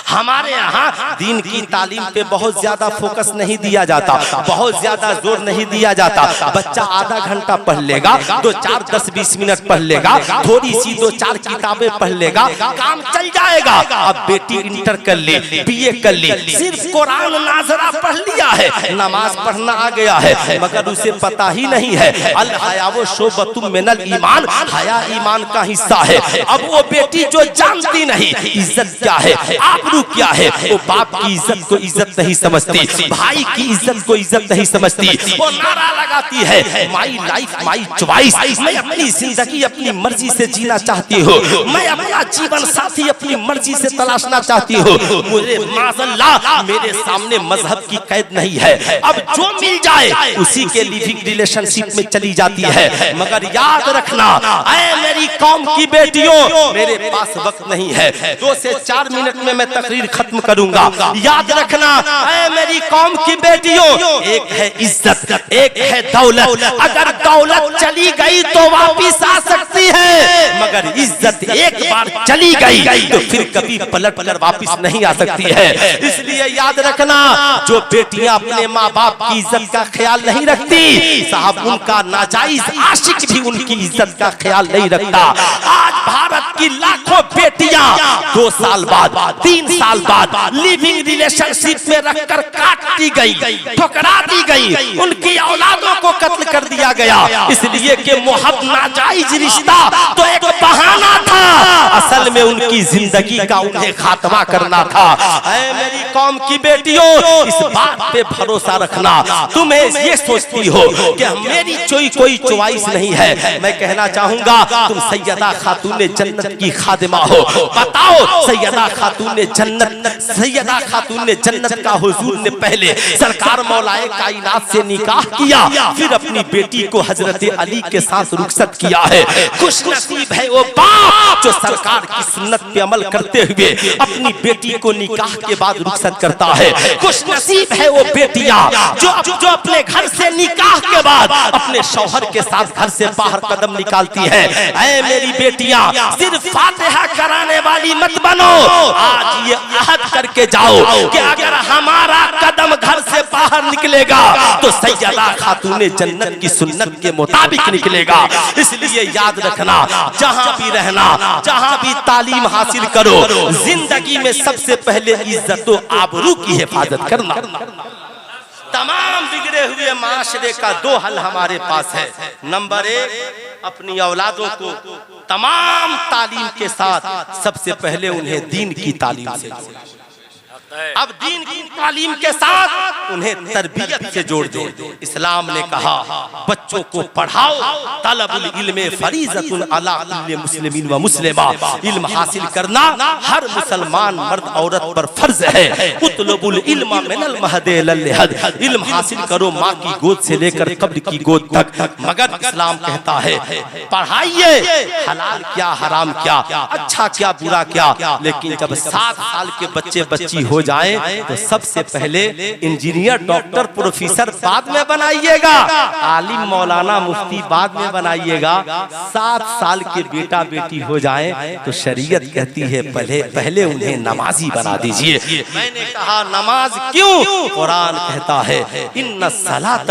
हमारे यहाँ दीन की तालीम पे बहुत ज्यादा फोकस नहीं दिया जाता, बहुत ज्यादा जोर नहीं दिया जाता। बच्चा आधा घंटा पढ़ लेगा, 2-4-10-20 मिनट पढ़ लेगा, थोड़ी सी 2-4 किताबें पढ़ लेगा, काम चल जाएगा। अब बेटी इंटर कर ले, बीए कर ले, सिर्फ कुरान नाज़रा पढ़ लिया है, नमाज पढ़ना आ गया है, मगर उसे पता ही नहीं है अल हयाओ शोबतुम मिनल ईमान, हया ईमान का हिस्सा है। अब वो बेटी जो जानती नहीं इज्जत क्या है, आबरू क्या है, वो बाप की इज्जत को इज्जत नहीं समझती, भाई की इज्जत को इज्जत नहीं समझती, वो नारा लगाती है माई लाइफ माई चॉइस, मैं अपनी जिंदगी अपनी मर्जी से जीना चाहती हूँ, मैं अपना जीवन साथी अपनी मर्जी से तलाशना चाहती हूँ, मुझे माज़अल्लाह मेरे सामने मजहब की कैद नहीं है। अब जो मिल जाए उसी के लिविंग रिलेशनशिप में चली जाती है। मगर याद रखना, ऐ मेरी कौम की बेटियों, मेरे पास वक्त नहीं है, 2 से 4 मिनट में मैं तकरीर खत्म करूंगा। याद रखना, ऐ मेरी कौम की बेटियों, एक है इज्जत, एक है दौलत। अगर दौलत चली गई तो वापिस आ सकती है, मगर इज्जत एक बार चली गई तो फिर कभी पलट कर वापिस नहीं आ सकती है। इसलिए याद रखना, जो बेटियां अपने माँ बाप की इज्जत का ख्याल नहीं रखती, साहब उनका नाजायज आशिक भी उनकी इज्जत का ख्याल नहीं रखता। आज भारत की लाखों बेटियां 2 साल बाद 3 साल बाद लिविंग रिलेशनशिप में रखकर काट दी गई, ठुकरा दी गई, उनकी औलादों को कत्ल कर दिया गया, इसलिए कि मोहब्बत नाजायज रिश्ता तो एक बहाना था, असल में उनकी जिंदगी का उन्हें खात्मा करना था। ऐ मेरी कौम की बेटियों, इस बात पे भरोसा रखना, तुम्हें ये सोचती हो कि मेरी कोई चॉइस नहीं है, मैं कहना चाहूंगा तुम सैयदा खातून जन्नत की खादिमा हो। बताओ सैयदा खातून जन्नत का हुजूर ने पहले सरकार मौलाए कायनात से निकाह किया, फिर अपनी बेटी को हजरत अली के साथ रुखसत किया है। खुश नसीब है वो बाप जो सरकार की सुन्नत पे अमल करते हुए अपनी बेटी को निकाह के बाद रुखसत करता है। खुश नसीब है वो बेटियां जो अपने घर से निकाह के बाद अपने शौहर के साथ घर से बाहर कदम निकालती है। ऐ मेरी बेटियां, सिर्फ फातिहा कराने वाली मत बनो, आज ये अहद करके जाओ कि अगर हमारा कदम घर से बाहर निकलेगा तो सैयदा खातून जन्नत की सुन्नत के मुताबिक निकलेगा। इसलिए याद रखना, जहां भी रहना, जहां भी तालीम हासिल करो, जिंदगी में सबसे पहले इज्जत व आबरू की हिफाजत करना। तमाम बिगड़े हुए माशरे का 2 हल हमारे पास है। नंबर 1, अपनी औलादों को तमाम तालीम के साथ सबसे पहले उन्हें दीन की तालीम से जोड़ो। अब दीन की तालीम के साथ उन्हें तरबियत से जोड़ दो। इस्लाम ने कहा बच्चों को पढ़ाओ, तलबुल इल्म फरीज़तुन अला कुल्लि मुस्लिमिन व मुस्लिमा, इल्म हासिल करना हर मुसलमान मर्द औरत पर फर्ज है। उतलबुल इल्म मिनल महदि इलल लहद, इल्म हासिल करो माँ की गोद से लेकर कब्र की गोद तक। मगर इस्लाम कहता है पढ़ाइए, हलाल क्या हराम क्या, अच्छा क्या बुरा क्या, लेकिन जब 7 साल के बच्चे बच्ची हो जाए तो सबसे पहले इंजीनियर डॉक्टर प्रोफेसर बाद में बनाइएगा, आलिम मौलाना मुफ्ती बाद में बनाइएगा। 7 साल के बेटा बेटी हो जाए तो शरीयत कहती है पहले उन्हें नमाजी बना दीजिए। मैंने कहा नमाज क्यों? कुरान कहता है इन्ना सलात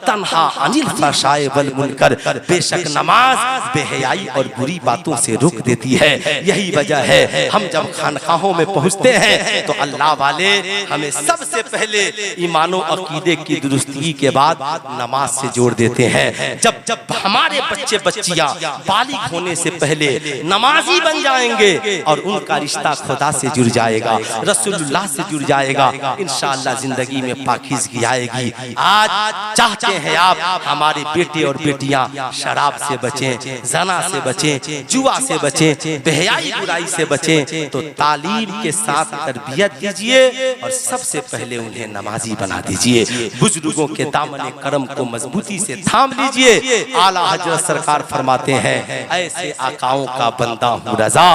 तन्हा अनिल फहशाए वल मुनकर, बेशक नमाज बेहयाई और बुरी बातों से रोक देती है। यही वजह है हम जब खानकाहों में पहुंचते हैं तो अल्लाह वाले हमें सबसे पहले ईमानो अकीदे की दुरुस्ती के बाद नमाज से जोड़ देते हैं। जब जब हमारे बच्चे बच्चियां बालिग होने से पहले नमाजी बन जाएंगे और उनका रिश्ता खुदा से जुड़ जाएगा, रसूलुल्लाह से जुड़ जाएगा, इंशाअल्लाह जिंदगी में पाकीज़गी आएगी। आज चाहते हैं आप हमारे बेटे और बेटियां शराब से बचें, जना से बचें, जुआ से बचें, बेहयाई बुराई से बचें, तो तालीम के साथ तरबियत दीजिए और सबसे पहले उन्हें नमाजी बना दीजिए। बुजुर्गों के दामन करम को मजबूती से थाम लीजिए। आला हजरत सरकार फरमाते हैं, ऐसे आकाओं का बंदा हूँ रजा,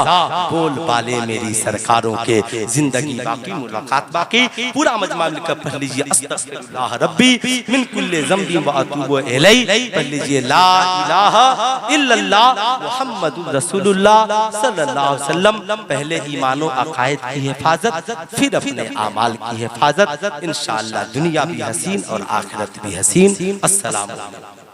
बोल बाले मेरी सरकारों के, जिंदगी बाकी मुलाकात बाकी। पूरा मजमा मिलकर पढ़ लीजिए, अस्तगफिरुल्लाह रब्बी मिन कुल्ले ज़ंबी व अतूबु इलैहि। पढ़ लीजिए ला इलाहा इल्लल्लाह मुहम्मदुर रसूलुल्लाह सल्लल्लाहु अलैहि वसल्लम। पहले ईमानो अकायद की हिफाजत, फिर अपने आमाल की हिफाजत। इंशाअल्लाह दुनिया भी हसीन और आखिरत भी हसीन। अस्सलाम वालेकुम।